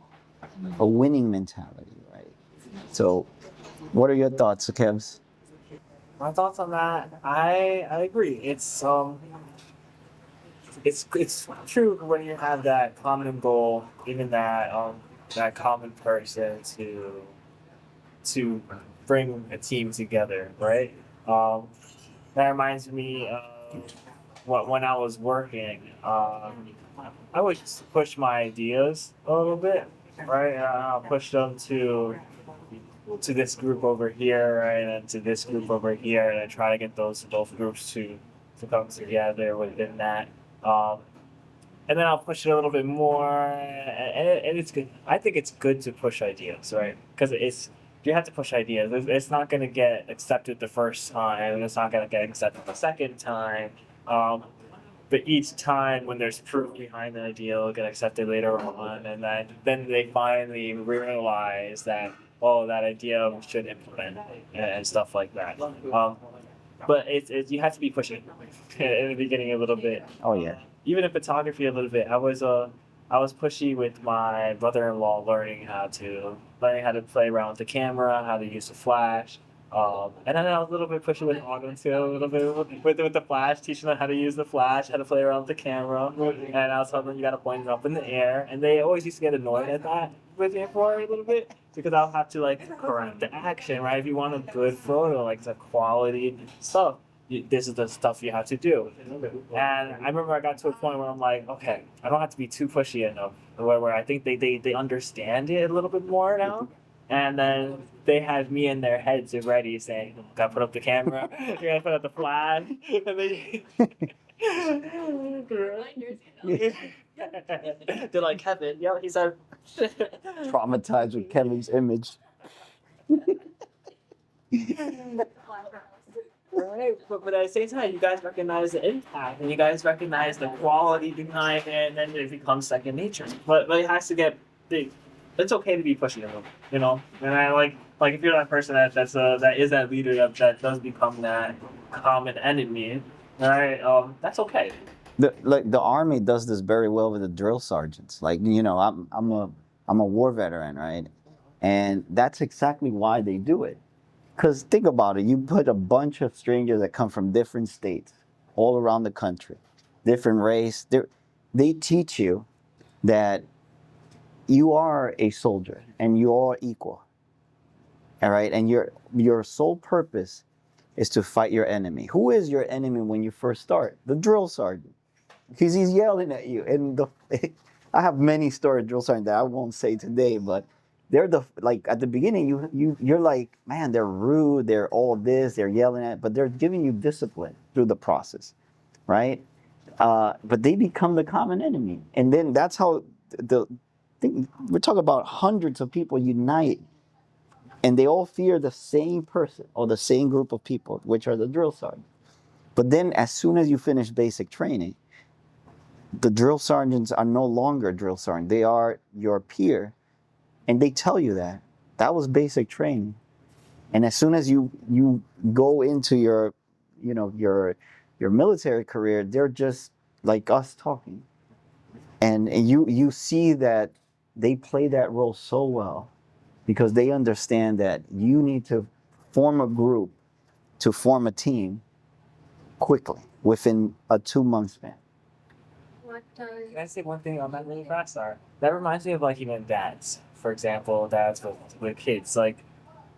A winning mentality, right? So what are your thoughts, Kevs? My thoughts on that, I agree. It's true when you have that common goal, even that common person to bring a team together, right? That reminds me of when I was working. I would just push my ideas a little bit, right? I'll push them to this group over here, right, and to this group over here, and I try to get those both groups to come together within that. Um, and then I'll push it a little bit more, and it's good. I think it's good to push ideas, right? Because you have to push ideas. It's not going to get accepted the first time, and it's not going to get accepted the second time. But each time when there's proof behind the idea, it'll get accepted later on, and then they finally realize that, oh, that idea we should implement and stuff like that. But you have to be pushing in the beginning a little bit. Oh yeah. Even in photography a little bit. I was pushy with my brother-in-law learning how to play around with the camera, how to use the flash. And then I was a little bit pushy with Autumn too, a little bit with the flash, teaching them how to use the flash, how to play around with the camera. And I was telling them you gotta point it up in the air. And they always used to get annoyed at that with me for a little bit because I'll have to like correct the action, right? If you want a good photo, like the quality stuff, this is the stuff you have to do. And I remember I got to a point where I'm like, okay, I don't have to be too pushy enough. Where I think they understand it a little bit more now. And then they had me in their heads already saying, gotta put up the camera, you gotta put up the flash. And they they're like, Kevin, yeah, he said Traumatized with Kevin's image. right, but at the same time, you guys recognize the impact and you guys recognize the quality behind it, and then it becomes second nature. But it has to get big. It's okay to be pushing them, you know. And I like if you're that person that is that leader that does become that common enemy, right? That's okay. The army does this very well with the drill sergeants. Like, I'm a war veteran, right? And that's exactly why they do it. Because think about it, you put a bunch of strangers that come from different states, all around the country, different race. They teach you that you are a soldier and you are equal. All right, and your sole purpose is to fight your enemy. Who is your enemy when you first start? The drill sergeant, because he's yelling at you. And I have many stories of drill sergeant that I won't say today, but they're like at the beginning you're like, man, they're rude, they're all this, they're yelling at, but they're giving you discipline through the process, right? But they become the common enemy, and then that's how we're talking about hundreds of people unite, and they all fear the same person or the same group of people, which are the drill sergeants. But then as soon as you finish basic training, the drill sergeants are no longer drill sergeants. They are your peer. And they tell you that was basic training. And as soon as you go into your military career, they're just like us talking. And you see that they play that role so well because they understand that you need to form a group to form a team quickly within a 2-month span. Can I say one thing on that really fast? Sorry. That reminds me of like even dads. For example, dads with kids. Like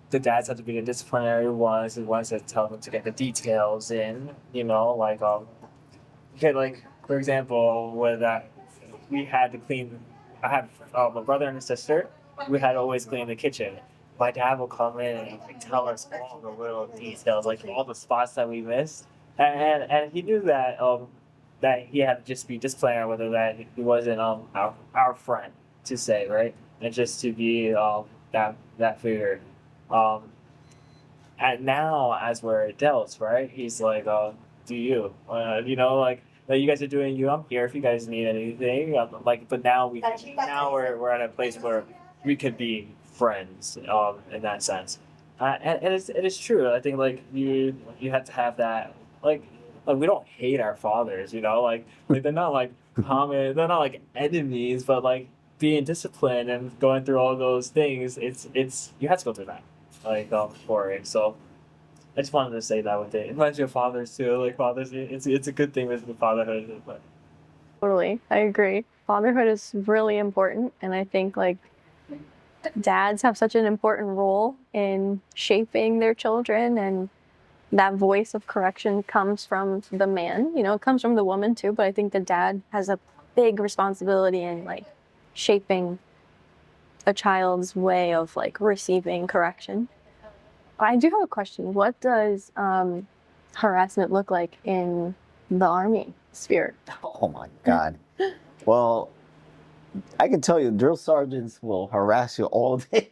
the dads have to be the disciplinary ones, the ones that tell them to get the details in. You know, like okay, like for example, with we had to clean. I have my brother and a sister. We had to always clean the kitchen. My dad will come in and like, tell us all the little details, like all the spots that we missed, and he knew that he had to just be disciplinary, whether that he wasn't our friend to say, right, and just to be that figure. And now as we're adults, right, he's like, do you, you know, like that you guys are doing. I'm here if you guys need anything. Like, but now we're at a place where we could be friends, in that sense. And it is true. I think like you have to have that like we don't hate our fathers, like they're not like they're not like enemies, but like being disciplined and going through all those things, it's you have to go through that, like for it. So I just wanted to say that with it. It reminds me of fathers too. Like fathers, it's a good thing with fatherhood, but Totally, I agree. Fatherhood is really important, and I think like dads have such an important role in shaping their children, and that voice of correction comes from the man. It comes from the woman too, but I think the dad has a big responsibility in like shaping a child's way of like receiving correction. I do have a question. What does harassment look like in the Army sphere? Oh my God. Well, I can tell you, drill sergeants will harass you all day.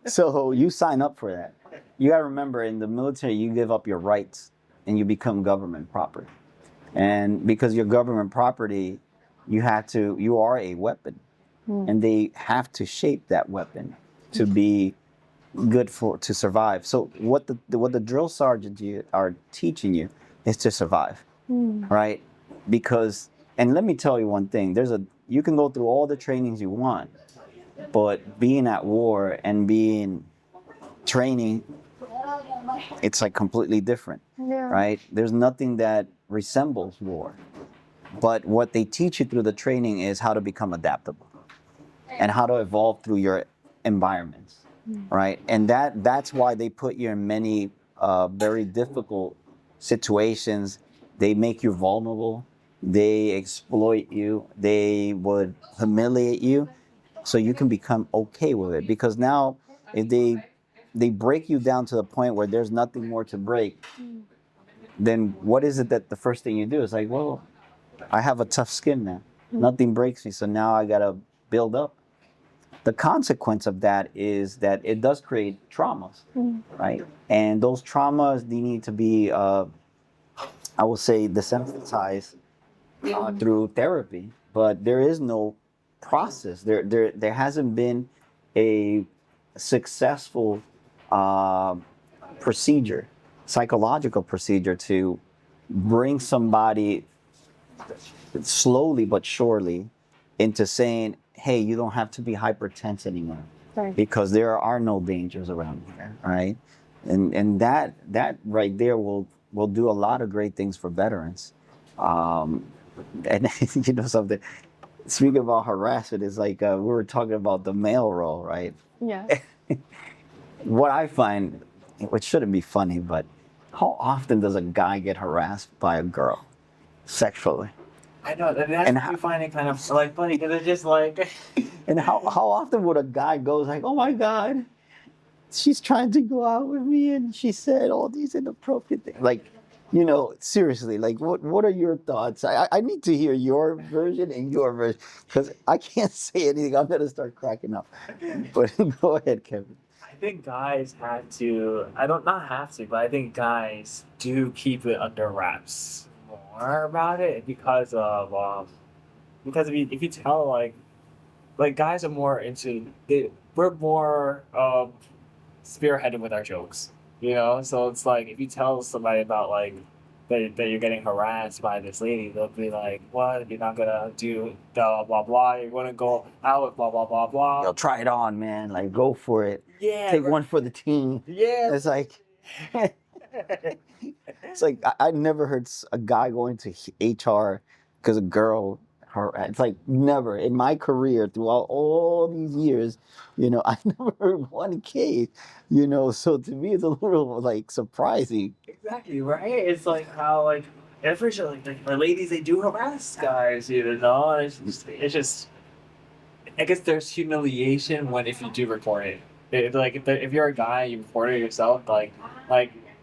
So you sign up for that. You got to remember, in the military, you give up your rights and you become government property. And because you're government property, you are a weapon. And they have to shape that weapon to be good to survive. So what the drill sergeants are teaching you is to survive, right? Because, and let me tell you one thing, you can go through all the trainings you want, but being at war and being training, it's like completely different, right? There's nothing that resembles war. But what they teach you through the training is how to become adaptable and how to evolve through your environments, right? And that's why they put you in many very difficult situations. They make you vulnerable. They exploit you. They would humiliate you so you can become okay with it. Because now, if they break you down to the point where there's nothing more to break, then what is it that the first thing you do is like, well, I have a tough skin now. Nothing breaks me, so now I gotta build up. The consequence of that is that it does create traumas, right? And those traumas, they need to be, I will say, desensitized through therapy. But there is no process. There hasn't been a successful procedure, psychological procedure, to bring somebody slowly but surely into saying, hey, you don't have to be hypertense anymore, Right. because there are no dangers around here, right? And that right there will do a lot of great things for veterans. And you know something, speaking about harassment, is like we were talking about the male role, right? Yeah. What I find, which shouldn't be funny, but how often does a guy get harassed by a girl sexually? I know, and that's And what you find it kind of like funny because it's just like, And how often would a guy go like, oh my God, she's trying to go out with me and she said all these inappropriate things. Like, seriously, like what are your thoughts? I need to hear your version and your version, because I can't say anything. I'm going to start cracking up. But go ahead, Kevin. I think guys have to. I don't not have to, but I think guys do keep it under wraps more about it because if you tell like guys are more into we're more spearheaded with our jokes, so it's like if you tell somebody about like that you're getting harassed by this lady, they'll be like, what, you're not gonna do blah blah blah, you're gonna go out with blah blah blah blah. Yo, try it on, man. Like, go for it. Yeah, Take one for the team. yeah. It's like, it's like I never heard a guy going to HR because a girl. It's like never in my career throughout all these years, I never heard one case, So to me, it's a little like surprising. Exactly, right? It's like how like every like the ladies, they do harass guys, and it's just I guess there's humiliation if you do report it. Like if you're a guy, you report it yourself, like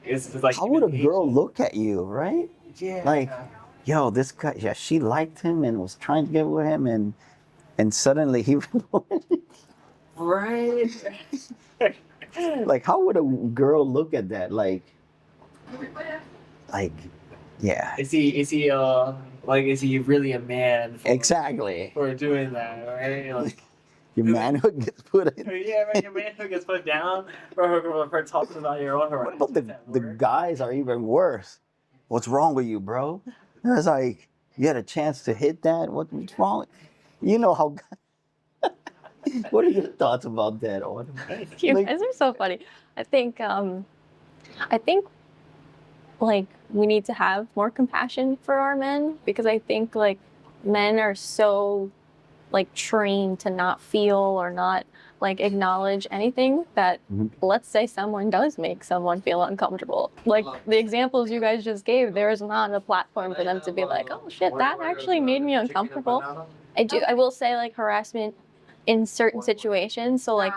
it's like How would a girl humiliation. look at you, right? Yeah. Like, yo, this guy, yeah, she liked him and was trying to get with him, and suddenly he, Right. like, how would a girl look at that? Like, Yeah. Is he like is he really a man Exactly. for doing that, right? Like, Your manhood gets put in. yeah, right. Your man who gets put down for talking about your own What about harassment at the work. guys are even worse? What's wrong with you, bro? It's like you had a chance to hit that. What's wrong? You know how. What are your thoughts about that, Autumn? You Like, guys are so funny. I think like we need to have more compassion for our men, because I think like men are so like trained to not feel or not like acknowledge anything that Mhm. let's say someone does make someone feel uncomfortable. Like the examples you guys just gave, there is not a platform for them to be like, oh shit, that actually made me uncomfortable. I will say like harassment in certain situations. So like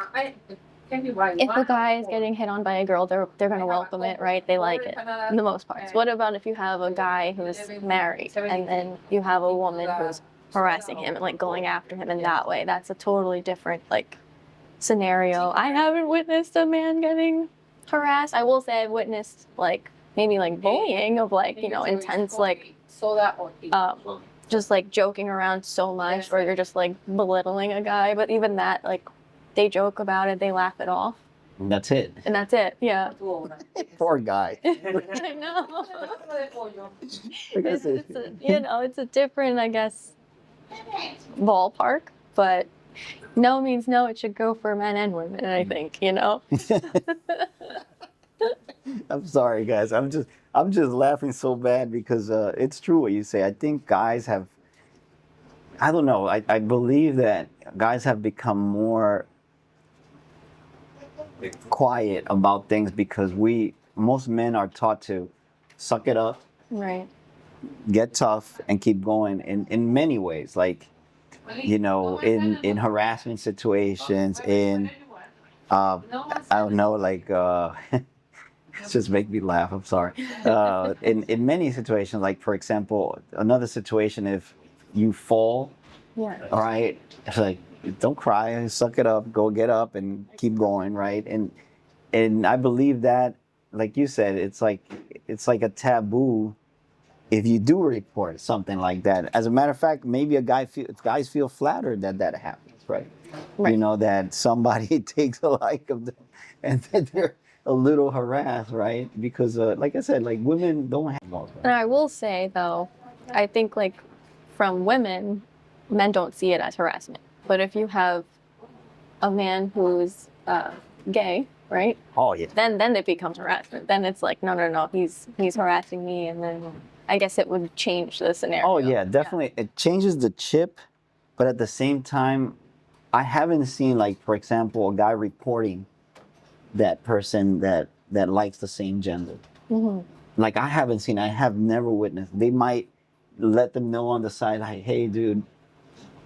if a guy is getting hit on by a girl, they're gonna welcome it, right? They like it in the most parts. What about if you have a guy who's married and then you have a woman who's harassing him and like going after him in that way? That's a totally different like scenario. I haven't witnessed a man getting harassed. I will say I've witnessed like maybe like bullying of like, you know, intense like just like joking around so much, or you're just like belittling a guy. But even that, like they joke about it, they laugh it off, that's it. and that's it. Yeah. Poor guy. I know. Like I It's, said, it's a, you know, it's a different, I guess, ballpark, but no means no. It should go for men and women, I think, you know. I'm sorry, guys. I'm just laughing so bad because it's true what you say. I think guys have. I don't know. I believe that guys have become more quiet about things because most men are taught to suck it up, Right. get tough, and keep going in many ways. Like, you know, in harassment situations, in I don't know, like it's just make me laugh. I'm sorry. In many situations, like for example, another situation, if you fall, Yeah. all right, it's like don't cry, suck it up, go get up and keep going, right? And I believe that, like you said, it's like a taboo if you do report something like that. As a matter of fact, maybe guys feel flattered that that happens, right? Right. You know, that somebody takes a like of them and that they're a little harassed, right? Because like I said, like women don't have walls, And right? I will say though, I think like from women, men don't see it as harassment. But if you have a man who's gay, right? Oh yeah. Then it becomes harassment. Then it's like no, he's harassing me, and then I guess it would change the scenario. Oh yeah, definitely. It changes the chip, but at the same time, I haven't seen, like, for example, a guy reporting that person that likes the same gender. Hmm. Like I haven't seen. I have never witnessed. They might let them know on the side, like, hey, dude,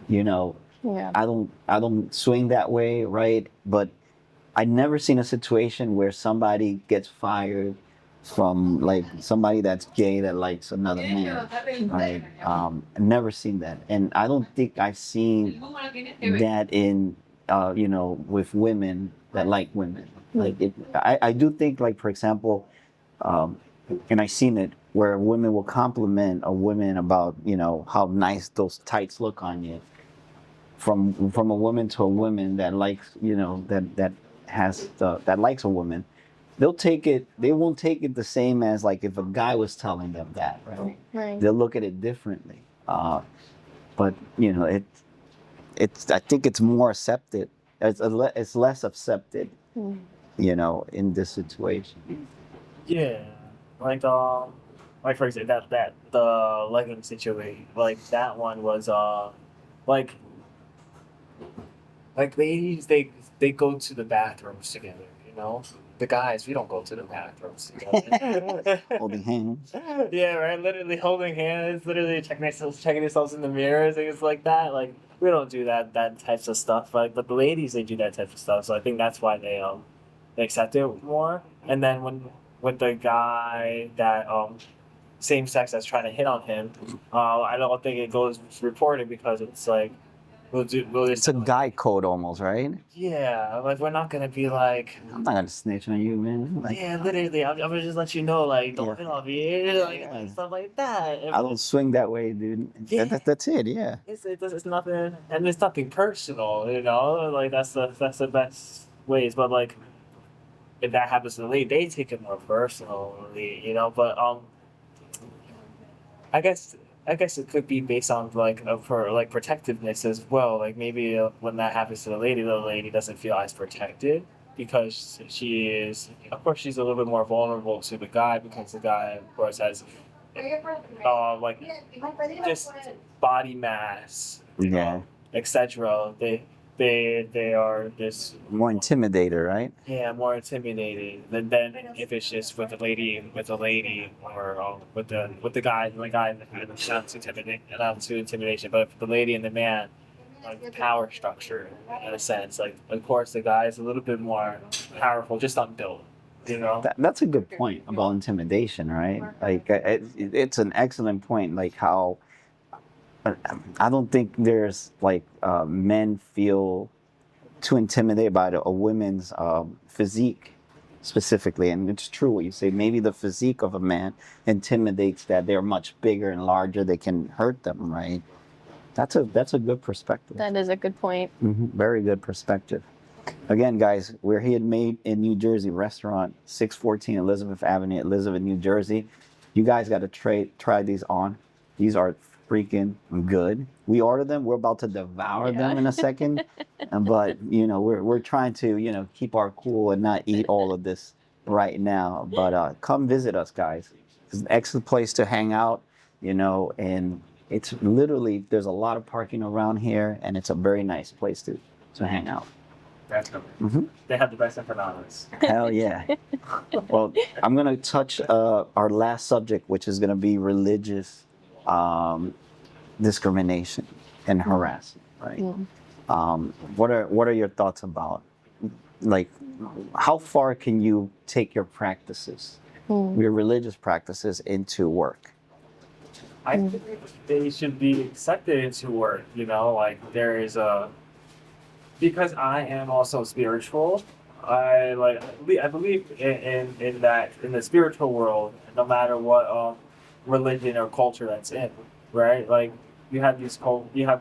you know, Yeah. I don't swing that way, right? But I never seen a situation where somebody gets fired from like somebody that's gay that likes another man, right? I've never seen that, and I don't think I've seen that in you know, with women that like women. Like I do think, like for example, um, and I've seen it where women will compliment a woman about, you know, how nice those tights look on you, from a woman to a woman that likes, you know, that likes a woman. They won't take it the same as like if a guy was telling them that, right? Right. They'll look at it differently. But you know, it's I think it's more accepted. It's less accepted, Mm. you know, in this situation. Yeah, like for example, that the legging situation, like that one was like ladies, they go to the bathrooms together, you know. The guys, we don't go to the bathrooms together. Holding hands. Yeah, right. Literally holding hands, literally checking themselves in the mirror, things like that. Like we don't do that types of stuff. Like, but the ladies, they do that type of stuff. So I think that's why they accept it more. And then when with the guy that same sex that's trying to hit on him, I don't think it goes reported because it's like we'll It's just a guy code almost, right? yeah, like we're not gonna be like I'm not gonna snitch on you, man. Like, yeah, literally, I'm gonna just let you know, like, yeah, don't hit on me, like, yeah. stuff like that. I don't swing that way, dude. Yeah, That's it. Yeah. it's nothing, and it's nothing personal, you know. Like that's the best ways. But like, if that happens to the lady, they take it more personally, you know. But I guess I guess it could be based on like of her like protectiveness as well. Like maybe when that happens to the lady doesn't feel as protected because she is, of course, she's a little bit more vulnerable to the guy because the guy, of course, has like just body mass, Yeah. etc. They are this More intimidator, right? yeah, more intimidating than if it's just with a lady or with the guy not too intimidating, not too intimidation, but the lady and the man, like power structure in a sense. Like of course the guy is a little bit more powerful just on build, you know. That's a good point about intimidation, right? Like, it's an excellent point. Like how I don't think there's like men feel too intimidated by a woman's physique specifically, and it's true what you say. Maybe the physique of a man intimidates that they're much bigger and larger. They can hurt them, right? That's a good perspective. That is a good point. Very good perspective. Again, guys, we're here at Made in New Jersey restaurant, 614 Elizabeth Avenue, Elizabeth, New Jersey. You guys got to try these on. These are freaking good. We ordered them. We're about to devour them in a second. But, we're trying to, keep our cool and not eat all of this right now. But come visit us, guys. It's an excellent place to hang out, and it's literally, there's a lot of parking around here, and it's a very nice place to hang out. Definitely. They have the best empanadas. Hell yeah. Well, I'm going to touch our last subject, which is going to be religious discrimination and harassment, right? What are your thoughts about, like, how far can you take your practices, your religious practices, into work? I think they should be accepted into work, like there is because I am also spiritual. I believe in that in the spiritual world, no matter what religion or culture that's in, right? Like you have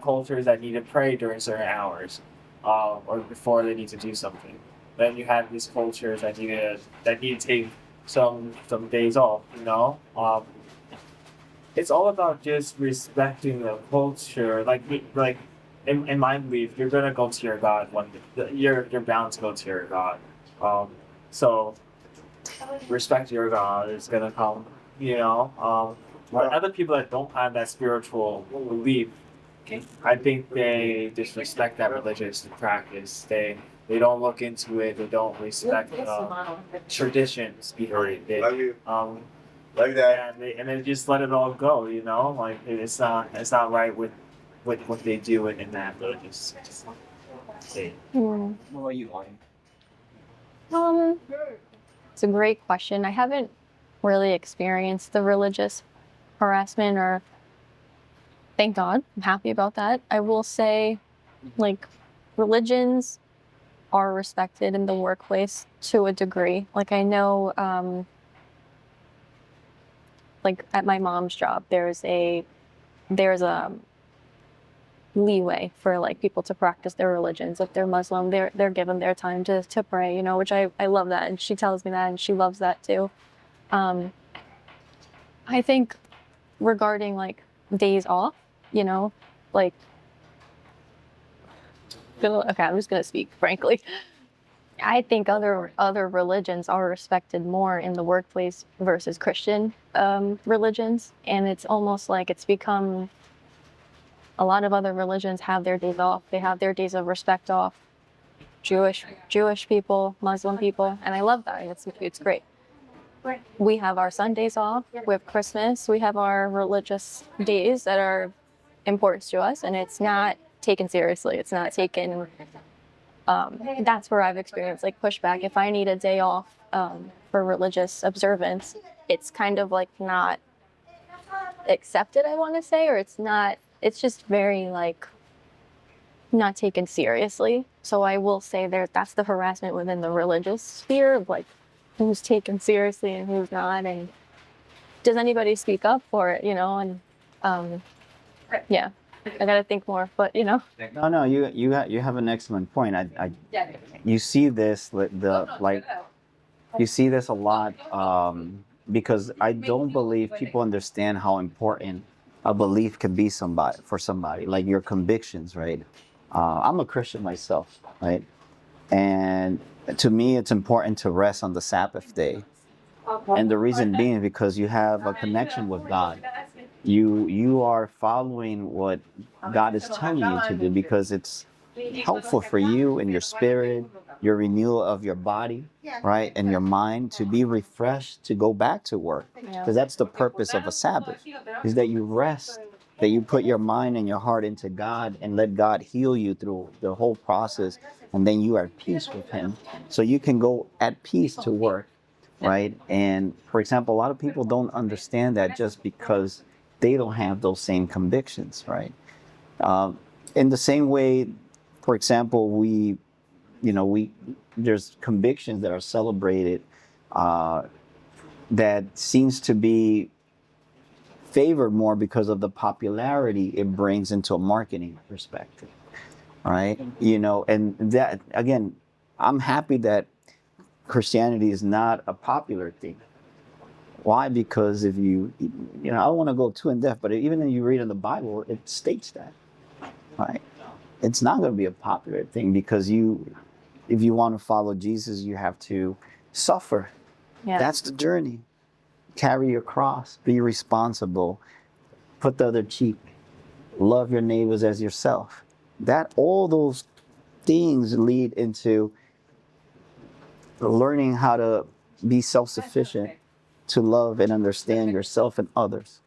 cultures that need to pray during certain hours, or before they need to do something. Then you have these cultures that need to take some days off. It's all about just respecting the culture. Like in my belief, you're gonna go to your God one day. You're bound to go to your God. So respect your God is gonna come. But other people that don't have that spiritual belief, I think they disrespect that religious practice. They don't look into it. They don't respect traditions behind it. Like that. And they just let it all go. Like it's not right with what they do in that religious state. What about you, Audie? It's a great question. I haven't really experienced the religious harassment, or thank God, I'm happy about that. I will say, like, religions are respected in the workplace to a degree. Like I know, like at my mom's job, there's a leeway for like people to practice their religions. If they're Muslim, they're given their time to pray, which I love that, and she tells me that, and she loves that too. I think regarding like days off, like okay, I'm just gonna speak frankly. I think other religions are respected more in the workplace versus Christian religions, and it's almost like it's become, a lot of other religions have their days off. They have their days of respect off. Jewish people, Muslim people, and I love that. It's great. We have our Sundays off. We have Christmas. We have our religious days that are important to us, and it's not taken seriously. It's not taken. That's where I've experienced like pushback. If I need a day off for religious observance, it's kind of like not accepted, I want to say, or it's not. It's just very like not taken seriously. So I will say that's the harassment within the religious sphere of like who's taken seriously and who's not, and does anybody speak up for it, and yeah, I gotta think more, but No, you have an excellent point. You see this you see this a lot, because I don't believe people understand how important a belief could be for somebody, like your convictions, right? I'm a Christian myself, right? And to me, it's important to rest on the Sabbath day. And the reason being because you have a connection with God. You are following what God is telling you to do because it's helpful for you and your spirit, your renewal of your body, right, and your mind to be refreshed to go back to work. Because that's the purpose of a Sabbath, is that you rest, that you put your mind and your heart into God and let God heal you through the whole process, and then you are at peace with Him, so you can go at peace to work, right? And for example, a lot of people don't understand that just because they don't have those same convictions, right? In the same way, for example, there's convictions that are celebrated, that seems to be favored more because of the popularity it brings into a marketing perspective, right? And that, again, I'm happy that Christianity is not a popular thing. Why? Because if I don't want to go too in depth, but even if you read in the Bible, it states that, right? It's not going to be a popular thing because if you want to follow Jesus, you have to suffer. yeah. That's the journey. Carry your cross, be responsible, put the other cheek, love your neighbors as yourself. All those things lead into learning how to be self-sufficient, to love and understand yourself and others,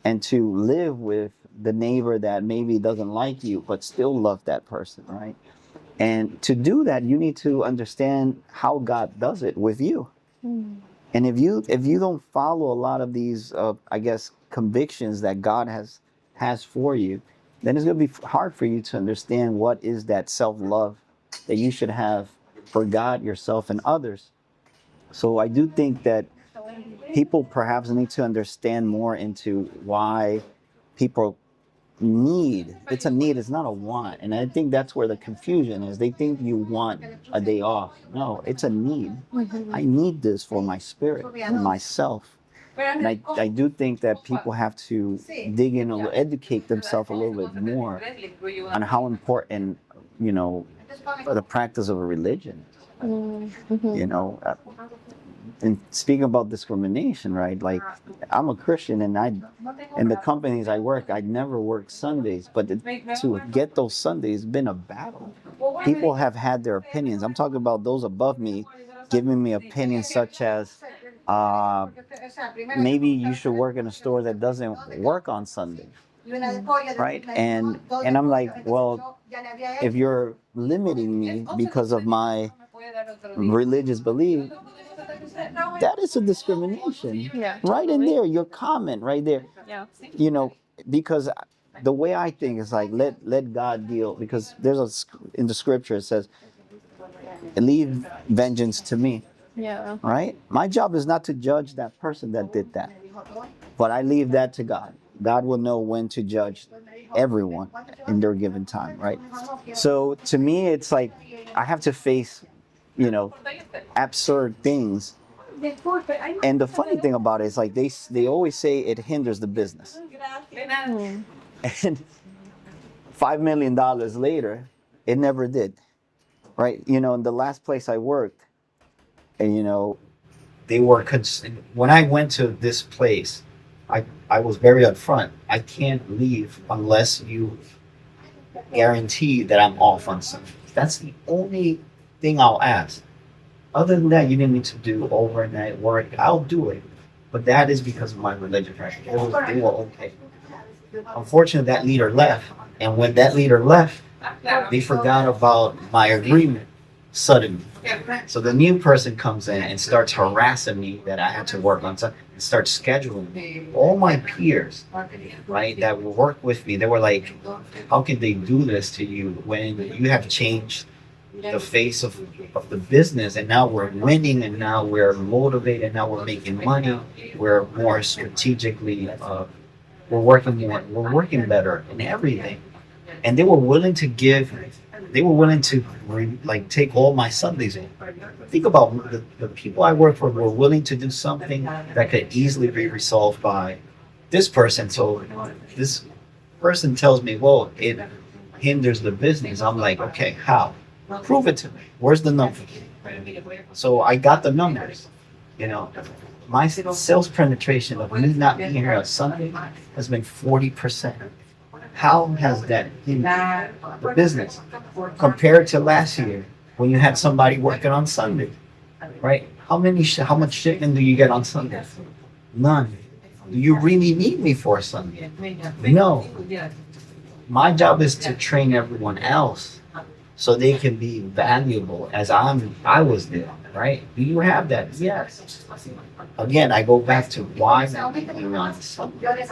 and to live with the neighbor that maybe doesn't like you, but still love that person, right? And to do that, you need to understand how God does it with you. And if you don't follow a lot of these, I guess, convictions that God has for you, then it's going to be hard for you to understand what is that self-love that you should have for God, yourself, and others. So I do think that people perhaps need to understand more into why people it's a need, it's not a want. And I think that's where the confusion is. They think you want a day off. No, it's a need. I need this for my spirit and myself. And I do think that people have to dig in, educate themselves a little bit more on how important, the practice of a religion is. And speaking about discrimination, right? Like, I'm a Christian, and in the companies I work, I never work Sundays. But to get those Sundays has been a battle. People have had their opinions. I'm talking about those above me giving me opinions such as, maybe you should work in a store that doesn't work on Sunday, right? And I'm like, well, if you're limiting me because of my religious belief, that is a discrimination. Yeah, Right in there, your comment right there. yeah. Because the way I think is like, let God deal, because in the scripture it says, leave vengeance to me. Yeah. Right? My job is not to judge that person that did that, but I leave that to God. God will know when to judge everyone in their given time, right? So to me, it's like I have to face, absurd things. And the funny thing about it is, like, they always say it hinders the business. And $5 million later, it never did, right? In the last place I worked, and they were when I went to this place, I was very upfront. I can't leave unless you guarantee that I'm off on Sunday. That's the only thing I'll ask. Other than that, you didn't need to do overnight work. I'll do it. But that is because of my religion. They were okay. Unfortunately, that leader left. And when that leader left, they forgot about my agreement suddenly. So the new person comes in and starts harassing me that I had to work on Sunday. start scheduling. All my peers, right, that will work with me, they were like, how can they do this to you when you have changed the face of the business, and now we're winning, and now we're motivated, now we're making money, we're more strategically, we're working better in everything. And they were willing to like take all my Sundays in. Think about the people I work for were willing to do something that could easily be resolved by this person. So this person tells me, well, it hinders the business. I'm like, okay, how? Prove it to me. Where's the numbers? So I got the numbers. You know, my sales penetration of me not being here on Sunday has been 40%. How has that hindered the business compared to last year when you had somebody working on Sunday, right? How much shipment do you get on Sunday? None. Do you really need me for Sunday? No. My job is to train everyone else so they can be valuable as I was there, right? Do you have that? Yes. Again, I go back to why I'm being on Sunday.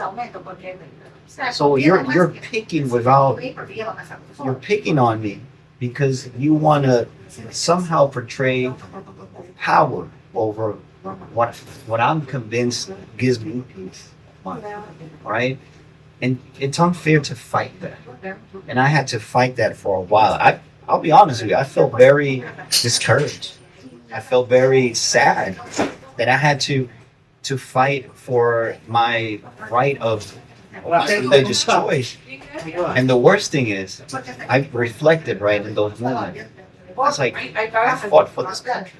So you're picking on me because you want to somehow portray power over what I'm convinced gives me peace, right? And it's unfair to fight that, and I had to fight that for a while. I'll be honest with you, I felt very discouraged. I felt very sad that I had to fight for my right of religious choice. And the worst thing is, I reflected right in those moments. It's like I fought for this country.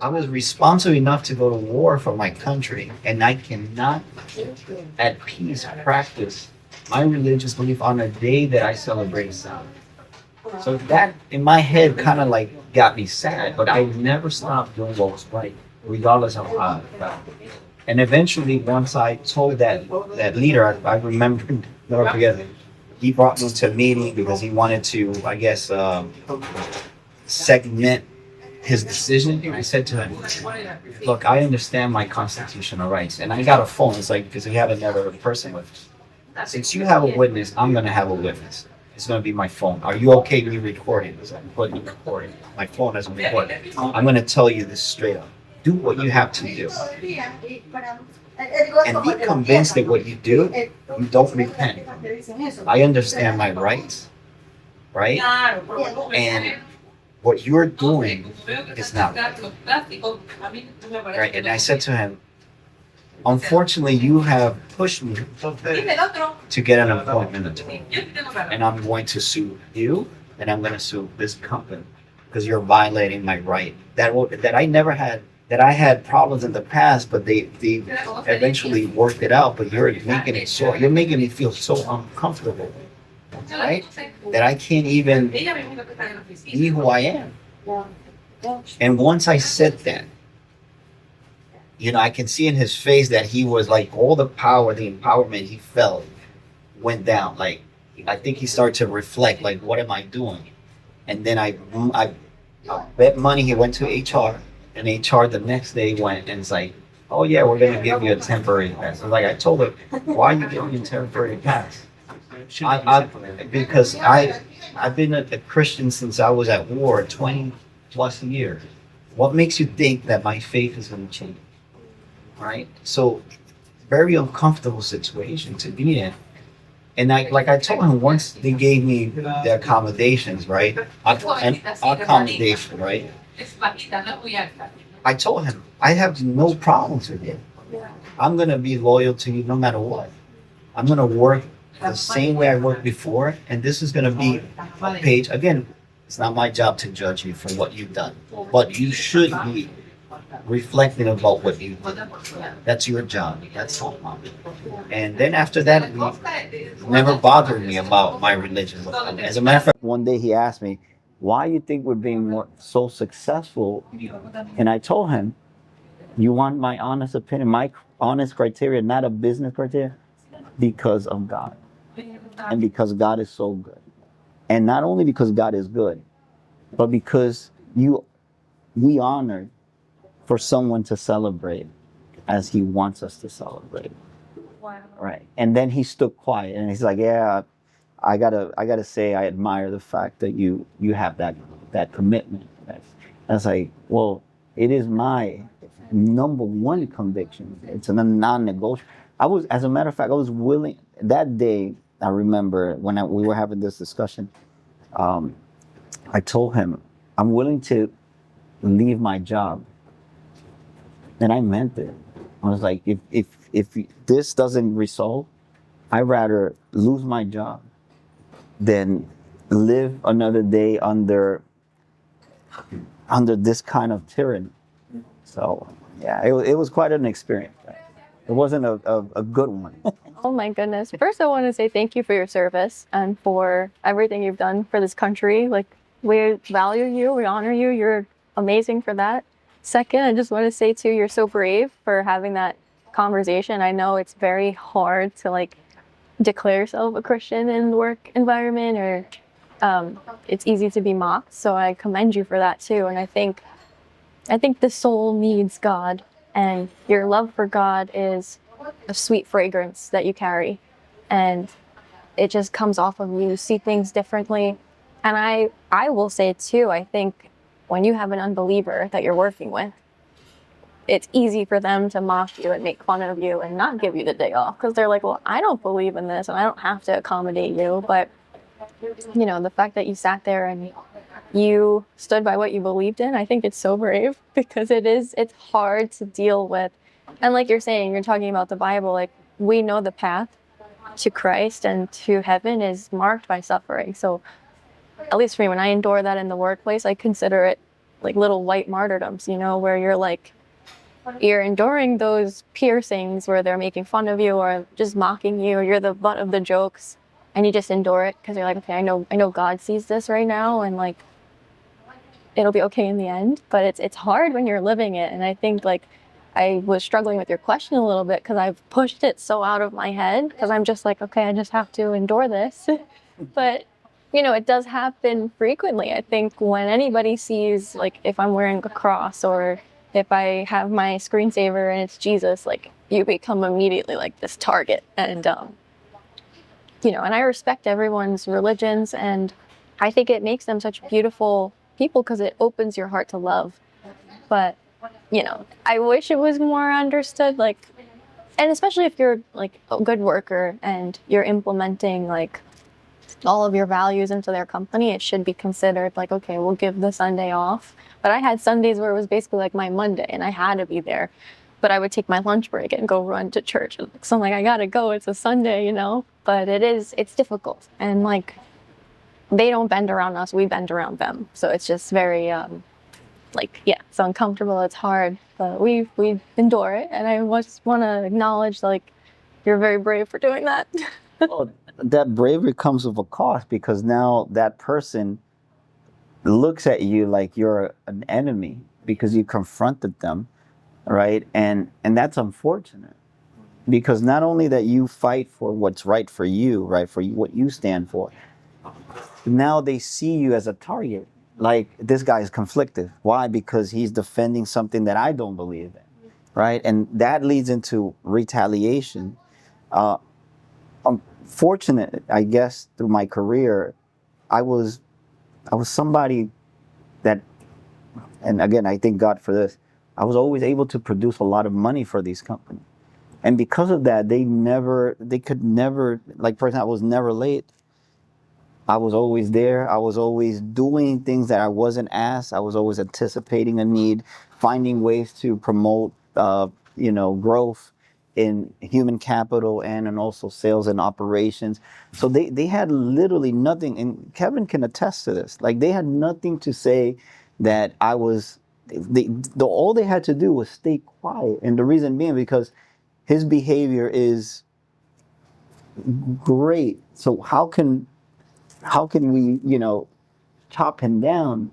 I was responsible enough to go to war for my country, and I cannot at peace practice my religious belief on a day that I celebrate Sabbath. So that in my head kind of like got me sad, but I never stopped doing what was right, regardless of how I felt. And eventually, once I told that leader, I remember, never forget it. He brought me to a meeting because he wanted to, I guess, segment his decision. And I said to him, "Look, I understand my constitutional rights, and I got a phone. It's like because he had another person with me. Since you have a witness, I'm gonna have a witness. It's gonna be my phone. Are you okay with me recording this? I'm putting recording. My phone doesn't record. I'm gonna tell you this straight up. Do what you have to do, and be convinced that what you do, you don't repent. I understand my rights, right? And what you're doing is not right." And I said to him, "Unfortunately, you have pushed me to get an appointment, and I'm going to sue you, and I'm going to sue this company because you're violating my right that I never had." That I had problems in the past, but they eventually worked it out. But you're making me feel so uncomfortable, right? That I can't even be who I am. And once I said that, I can see in his face that he was like all the power, the empowerment he felt went down. Like I think he started to reflect, like, what am I doing? And then I bet money he went to HR. And HR the next day went and it's like, "Oh yeah, we're gonna give you a temporary pass." I was like, I told her, "Why are you giving me a temporary pass?" Because I've been a Christian since I was at war 20 plus years. What makes you think that my faith is gonna change? Right? So very uncomfortable situation to be in. And I told him once they gave me the accommodations, right? Accommodation, right? I told him, I have no problems with it. I'm going to be loyal to you no matter what. I'm going to work the same way I worked before, and this is going to be a page. Again, it's not my job to judge you for what you've done, but you should be reflecting about what you did. That's your job. That's all. And then after that, it never bothered me about my religion. As a matter of fact, one day he asked me, "Why you think we're being so successful?" And I told him, "You want my honest opinion, my honest criteria, not a business criteria? Because of God. And because God is so good. And not only because God is good, but because we honored for someone to celebrate as he wants us to celebrate. Wow. Right. And then he stood quiet and he's like, yeah, I gotta say I admire the fact that you have that commitment. I was like, well, it is my number one conviction. It's a non-negotiable. As a matter of fact, I was willing that day. I remember when we were having this discussion. I told him I'm willing to leave my job, and I meant it. I was like, if this doesn't resolve, I'd rather lose my job than live another day under this kind of tyranny. So yeah, it was quite an experience. It wasn't a good one. Oh my goodness. First, I want to say thank you for your service and for everything you've done for this country. Like, we value you, we honor you. You're amazing for that. Second, I just want to say too, you're so brave for having that conversation. I know it's very hard to like declare yourself a Christian in the work environment, or it's easy to be mocked. So I commend you for that too. And I think the soul needs God, and your love for God is a sweet fragrance that you carry, and it just comes off of you. You see things differently. And I will say too, I think when you have an unbeliever that you're working with, it's easy for them to mock you and make fun of you and not give you the day off, because they're like, well, I don't believe in this and I don't have to accommodate you. But you know, the fact that you sat there and you stood by what you believed in, I think it's so brave, because it's hard to deal with. And like you're saying, you're talking about the Bible, like, we know the path to Christ and to heaven is marked by suffering. So at least for me, when I endure that in the workplace, I consider it like little white martyrdoms, you know, where you're enduring those piercings where they're making fun of you or just mocking you, or you're the butt of the jokes, and you just endure it because you're like, okay, I know God sees this right now, and like, it'll be okay in the end. But it's hard when you're living it. And I think like I was struggling with your question a little bit because I've pushed it so out of my head, because I'm just like, okay, I just have to endure this. But you know, it does happen frequently. I think when anybody sees, like, if I'm wearing a cross or if I have my screensaver and it's Jesus, like, you become immediately like this target. And you know, and I respect everyone's religions, and I think it makes them such beautiful people because it opens your heart to love. But you know, I wish it was more understood, like, and especially if you're like a good worker and you're implementing like all of your values into their company, it should be considered like, okay, we'll give the Sunday off. But I had Sundays where it was basically like my Monday and I had to be there. But I would take my lunch break and go run to church. So I'm like, I gotta go, it's a Sunday, you know? But it's difficult. And like, they don't bend around us, we bend around them. So it's just very, like, yeah, it's uncomfortable, it's hard. But we endure it. And I just wanna acknowledge, like, you're very brave for doing that. Well, that bravery comes with a cost, because now that person looks at you like you're an enemy because you confronted them, right? And that's unfortunate, because not only that you fight for what's right for you, right, for what you stand for, now they see you as a target. Like, this guy is conflicted. Why? Because he's defending something that I don't believe in, right? And that leads into retaliation. I'm fortunate, I guess, through my career, I was somebody that, and again, I thank God for this, I was always able to produce a lot of money for these companies. And because of that, they could never, like, for example, I was never late. I was always there. I was always doing things that I wasn't asked. I was always anticipating a need, finding ways to promote, growth in human capital and in also sales and operations. So they had literally nothing, and Kevin can attest to this. Like, they had nothing to say that I was, all they had to do was stay quiet. And the reason being because his behavior is great. So how can we, chop him down?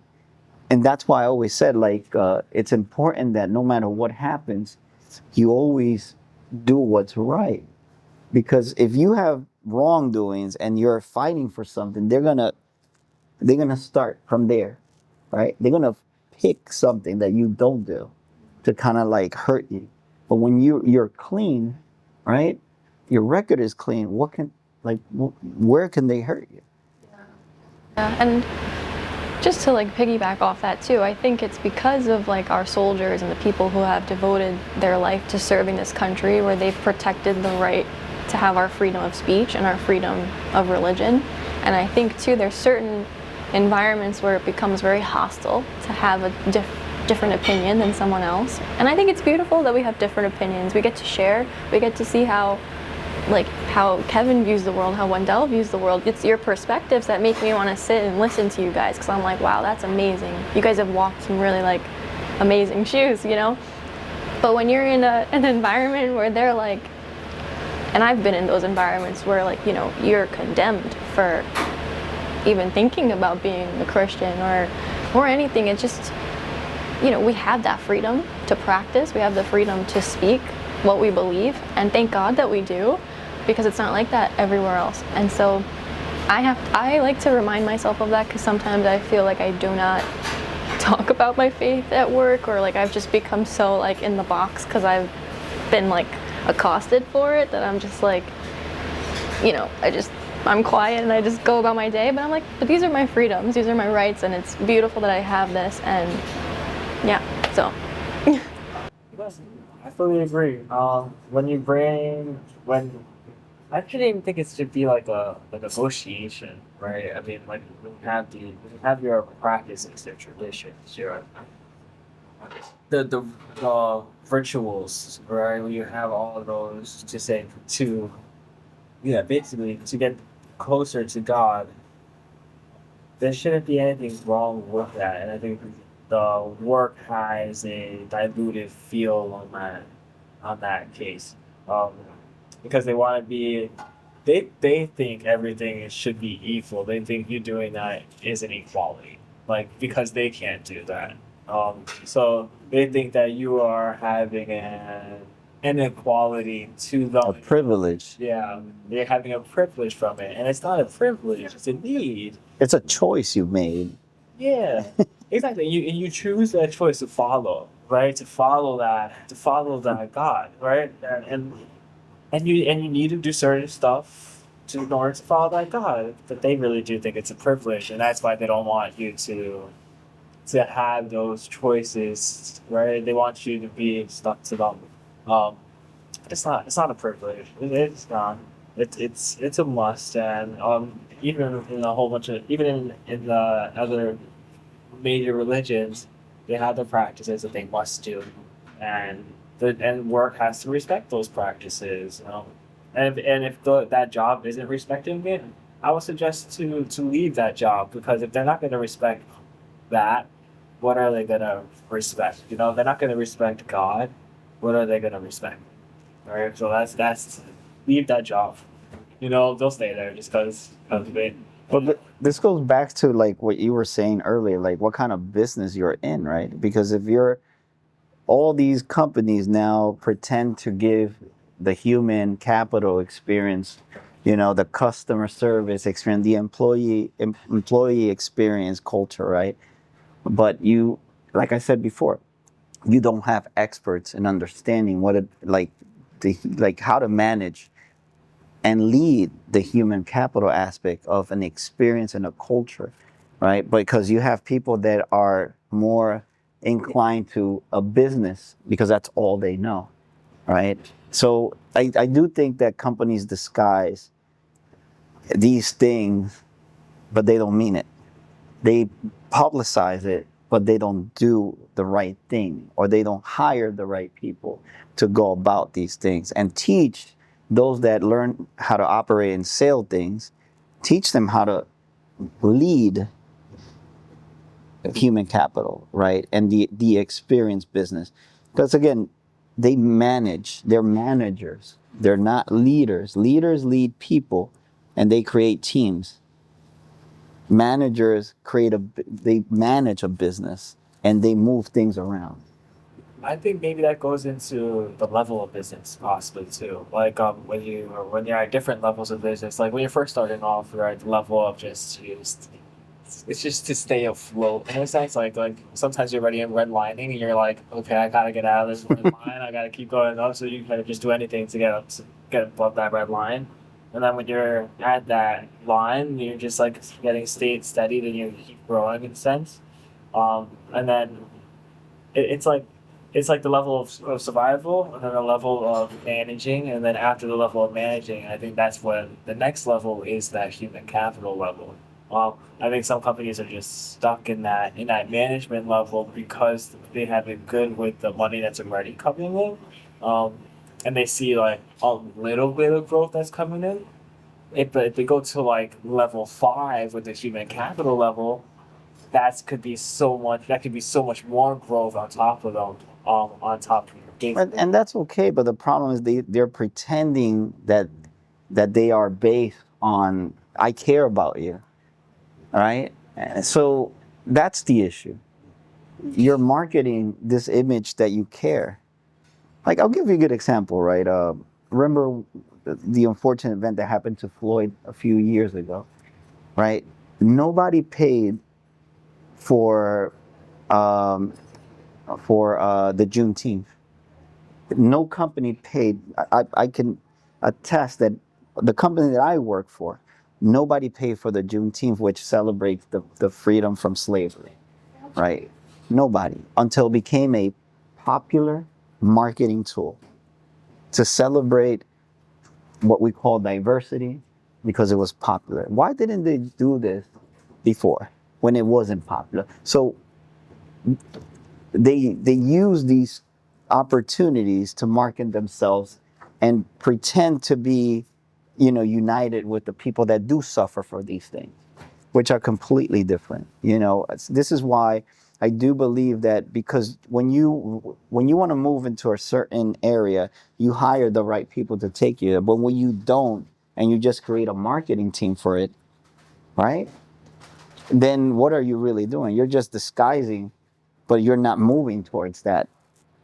And that's why I always said, like, it's important that no matter what happens, you always do what's right. Because if you have wrongdoings and you're fighting for something, they're gonna start from there, right? They're gonna pick something that you don't do to kind of like hurt you. But when you're clean, right? Your record is clean. What can like where can they hurt you? Yeah, and just to like piggyback off that too, I think it's because of like our soldiers and the people who have devoted their life to serving this country, where they've protected the right to have our freedom of speech and our freedom of religion. And I think too, there's certain environments where it becomes very hostile to have a different opinion than someone else. And I think it's beautiful that we have different opinions. We get to share. We get to see how Kevin views the world, how Wendell views the world. It's your perspectives that make me want to sit and listen to you guys, because I'm like, wow, that's amazing. You guys have walked some really like amazing shoes, you know? But when you're in an environment where they're like, and I've been in those environments where like, you know, you're condemned for even thinking about being a Christian or anything. It's just, you know, we have that freedom to practice. We have the freedom to speak what we believe, and thank God that we do, because it's not like that everywhere else. And so I like to remind myself of that, because sometimes I feel like I do not talk about my faith at work, or like I've just become so like in the box because I've been like accosted for it, that I'm just like, you know, I'm quiet and I just go about my day. But I'm like, but these are my freedoms, these are my rights, and it's beautiful that I have this. And yeah, so I fully agree. When I shouldn't even think it should be like a negotiation, right? I mean, like when you have your practices, your traditions, your the rituals, right? When you have all of those basically to get closer to God, there shouldn't be anything wrong with that. And I think the work has a diluted feel on that case, because they want to be. They think everything should be equal. They think you doing that is an equality, like because they can't do that. So they think that you are having an inequality to A them. privilege. Yeah, they're having a privilege from it, and it's not a privilege; it's a need. It's a choice you made. Yeah, exactly. You choose that choice to follow, right? To follow that God, right? And you need to do certain stuff in order to follow that God. But they really do think it's a privilege, and that's why they don't want you to have those choices, right? They want you to be stuck to them. Um, it's not a privilege. It's not. It's a must, and even in a whole bunch of in the other major religions, they have the practices that they must do, and work has to respect those practices. And if that job isn't respecting it, I would suggest to leave that job, because if they're not going to respect that, what are they going to respect? You know, they're not going to respect God. What are they going to respect? All right, so that's leave that job. You know, they'll stay there just because of it. But this goes back to like what you were saying earlier, like what kind of business you're in, right? Because if you're all these companies now pretend to give the human capital experience, you know, the customer service experience, the employee experience culture, right? But you, like I said before, you don't have experts in understanding what it like how to manage and lead the human capital aspect of an experience and a culture, right? Because you have people that are more inclined to a business because that's all they know, right? So I do think that companies disguise these things, but they don't mean it. They publicize it, but they don't do the right thing, or they don't hire the right people to go about these things and teach those that learn how to operate and sell things, teach them how to lead human capital, right? And the experience business. Because again, they're managers. They're not leaders. Leaders lead people and they create teams. Managers they manage a business and they move things around. I think maybe that goes into the level of business possibly too. Like when you're at different levels of business, like when you're first starting off, you're at the level of just it's just to stay afloat in a sense. Like sometimes you're already in redlining and you're like, okay, I gotta get out of this red line. I gotta keep going up. So you kind of just do anything to get above that red line. And then when you're at that line, you're just like getting steady. Then you keep growing in a sense. And then it's like the level of survival and then the level of managing, and then after the level of managing, I think that's when the next level is that human capital level. I think some companies are just stuck in that management level because they have it good with the money that's already coming in, and they see like a little bit of growth that's coming in. But if they go to like level 5 with the human capital level, that could be so much more growth on top of them, on top of your game. And that's okay, but the problem is they're pretending that they are based on I care about you, right? And so that's the issue. You're marketing this image that you care. Like I'll give you a good example, right? Remember the unfortunate event that happened to Floyd a few years ago, right? Nobody paid for the Juneteenth. No company paid. I can attest that the company that I work for, nobody paid for the Juneteenth, which celebrates the freedom from slavery, right? Nobody, until it became a popular marketing tool to celebrate what we call diversity because it was popular. Why didn't they do this before when it wasn't popular? So they use these opportunities to market themselves and pretend to be, united with the people that do suffer for these things, which are completely different. This is why I do believe that, because when you want to move into a certain area, you hire the right people to take you there. But when you don't, and you just create a marketing team for it, right? Then what are you really doing? You're just disguising, but you're not moving towards that.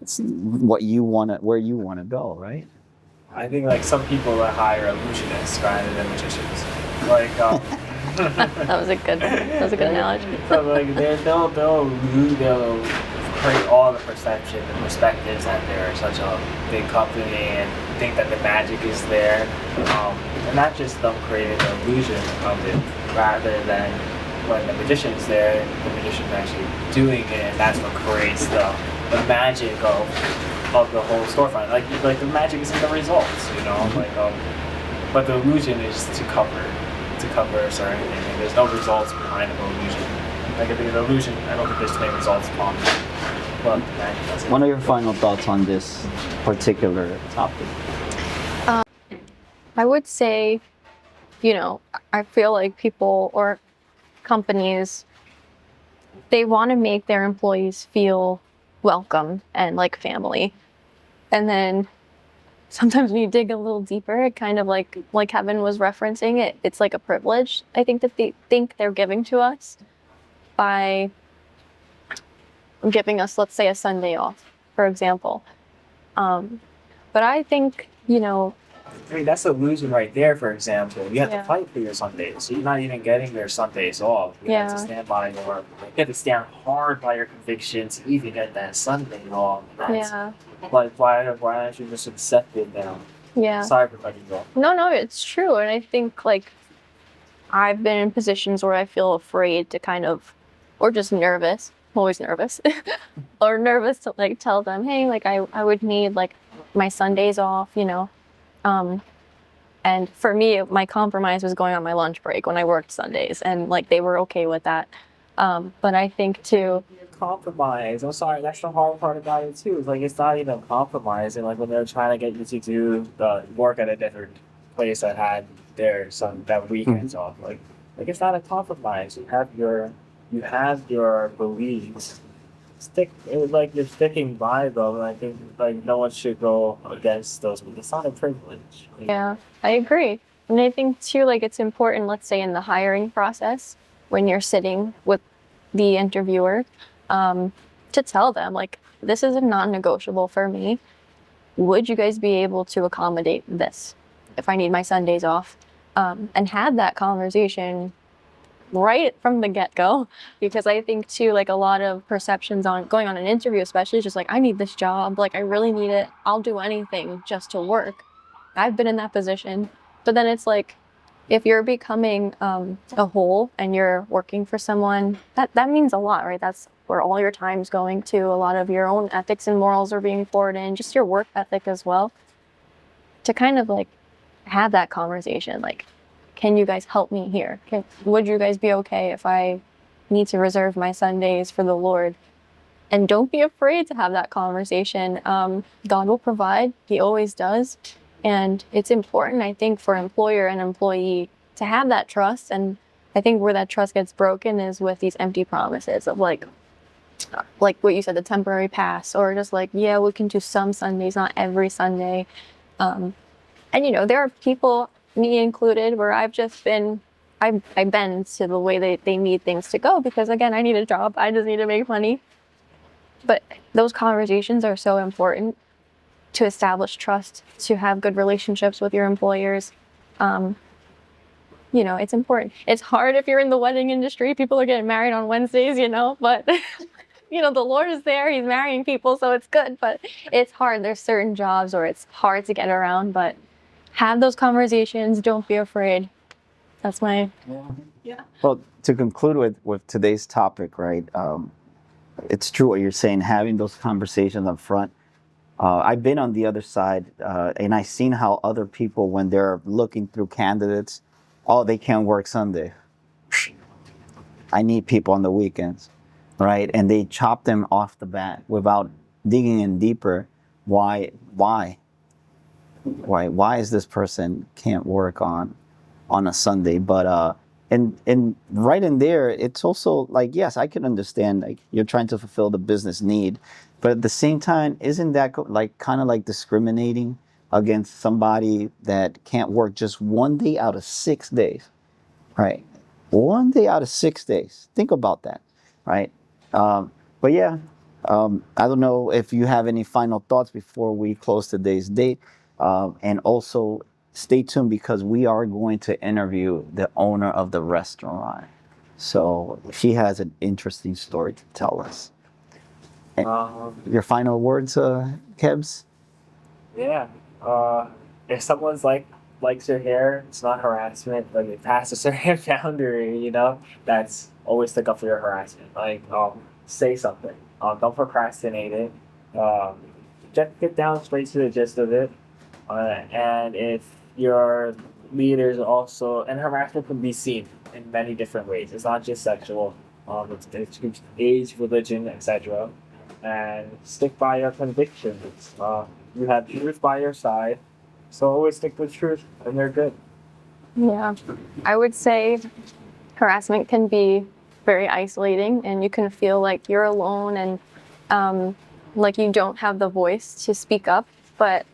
It's where you want to go, right? I think like some people that hire illusionists rather than magicians. Like That was a good analogy. So like they'll create all the perception and perspectives that they're such a big company and think that the magic is there, and not just them creating the illusion of it, rather than when the magician's there, the magician's actually doing it, and that's what creates the magic of the whole storefront. Like the magic is in the results, but the illusion is to cover a certain thing. And there's no results behind the illusion. Like if it's an illusion, I don't think there's too many results upon it. But the magic does it. What are your final thoughts on this particular topic? I would say, I feel like people or companies, they want to make their employees feel welcome and like family. And then sometimes when you dig a little deeper, it kind of like Kevin was referencing, it's like a privilege, I think, that they think they're giving to us by giving us, let's say, a Sunday off, for example. But I think, I mean, that's the illusion right there, for example. You have Yeah. to fight for your Sundays. So you're not even getting your Sundays off. You have to stand by you have to stand hard by your convictions to even get that Sunday off. That's, yeah, like, why aren't you just accept it now? yeah. Sorry for cutting you off. No, it's true. And I think like I've been in positions where I feel afraid to kind of, or just nervous, I'm always nervous, or nervous to like tell them, hey, like I would need like my Sundays off, and for me, my compromise was going on my lunch break when I worked Sundays, and like they were okay with that. But I think too, Compromise. I'm sorry, that's the hard part about it too. It's like it's not even compromise. And like when they're trying to get you to do work at a different place that had their that weekends off, like it's not a compromise. You have your beliefs. Like you're sticking by them, and I think like no one should go against those. It's not a privilege. yeah, I agree. And I think too, like it's important, let's say in the hiring process, when you're sitting with the interviewer, to tell them like, this is a non-negotiable for me. Would you guys be able to accommodate this if I need my Sundays off? And have that conversation right from the get-go, because I think too, like a lot of perceptions on going on an interview, especially, is just like, I need this job, like I really need it, I'll do anything just to work. I've been in that position. But then it's like, if you're becoming a whole and you're working for someone, that means a lot, right? That's where all your time's going to. A lot of your own ethics and morals are being poured in, just your work ethic as well. To kind of like have that conversation, like, can you guys help me here? Would you guys be okay if I need to reserve my Sundays for the Lord? And don't be afraid to have that conversation. God will provide. He always does. And it's important, I think, for employer and employee to have that trust. And I think where that trust gets broken is with these empty promises of like what you said, the temporary pass, or just like, yeah, we can do some Sundays, not every Sunday. And there are people, me included, where I've bend to the way they need things to go, because again, I need a job. I just need to make money. But those conversations are so important to establish trust, to have good relationships with your employers. It's important. It's hard if you're in the wedding industry. People are getting married on Wednesdays, but the Lord is there. He's marrying people, so it's good. But it's hard. There's certain jobs where it's hard to get around, but have those conversations. Don't be afraid. That's my... Yeah. Well, to conclude with today's topic, right? It's true what you're saying, having those conversations up front. I've been on the other side, and I've seen how other people, when they're looking through candidates, they can't work Sunday. I need people on the weekends, right? And they chop them off the bat without digging in deeper. Why is this person can't work on a Sunday? But and right in there, it's also like, yes, I can understand, like, you're trying to fulfill the business need, but at the same time, isn't that like kind of like discriminating against somebody that can't work just 1 day out of 6 days, right? 1 day out of 6 days. Think about that, right? But yeah, I don't know if you have any final thoughts before we close today's date. And also stay tuned, because we are going to interview the owner of the restaurant. So she has an interesting story to tell us. Your final words, Kebs? Yeah. If someone's likes your hair, it's not harassment, but they pass a certain boundary, that's always stick up for your harassment. Like, say something. Don't procrastinate it. Just get down straight to the gist of it. And if your leaders also, and harassment can be seen in many different ways. It's not just sexual. It's age, religion, etc. And stick by your convictions. You have truth by your side, so always stick with truth, and you're good. Yeah, I would say harassment can be very isolating, and you can feel like you're alone and like you don't have the voice to speak up. But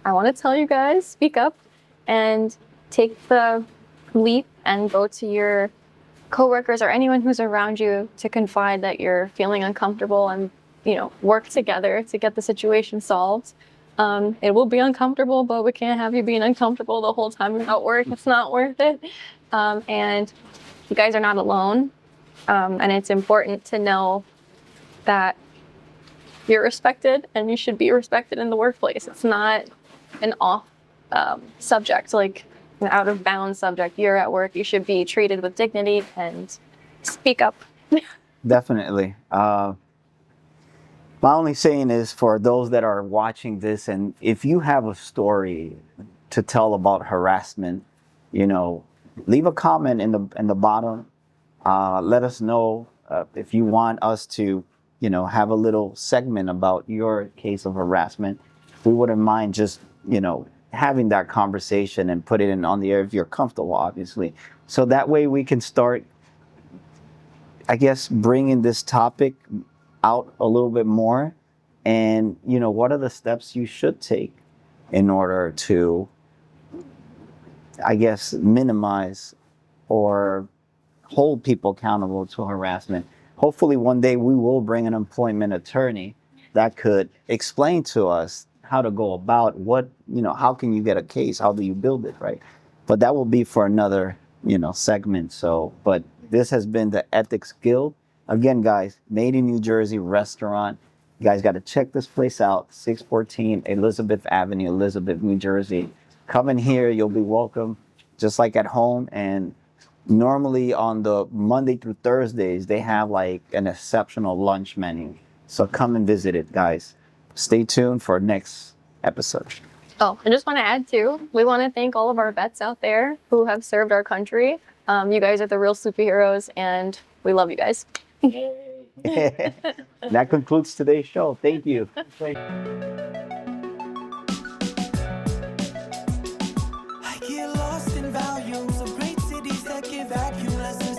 I want to tell you guys, speak up and take the leap and go to your coworkers or anyone who's around you to confide that you're feeling uncomfortable, and work together to get the situation solved. It will be uncomfortable, but we can't have you being uncomfortable the whole time you're at work. It's not worth it. And you guys are not alone. And it's important to know that you're respected, and you should be respected in the workplace. It's not an off subject, like an out of bounds subject. You're at work, you should be treated with dignity and speak up. Definitely. My only saying is, for those that are watching this, and if you have a story to tell about harassment, leave a comment in the bottom. Let us know if you want us to, have a little segment about your case of harassment. We wouldn't mind just, having that conversation and put it on the air if you're comfortable, obviously. So that way we can start, I guess, bringing this topic out a little bit more. And, what are the steps you should take in order to, I guess, minimize or hold people accountable to harassment. Hopefully one day we will bring an employment attorney that could explain to us how to go about how can you get a case? How do you build it, right? But that will be for another, segment. So, but This has been the Ethics Guild. Again, guys, made in New Jersey restaurant. You guys got to check this place out. 614 Elizabeth Avenue, Elizabeth, New Jersey. Come in here. You'll be welcome, just like at home. And normally on the Monday through Thursdays, they have like an exceptional lunch menu. So come and visit it, guys. Stay tuned for next episode. Oh, I just want to add too, we want to thank all of our vets out there who have served our country. You guys are the real superheroes, and we love you guys. That concludes today's show. Thank you. I get lost in volumes of great cities that give vacuum lessons.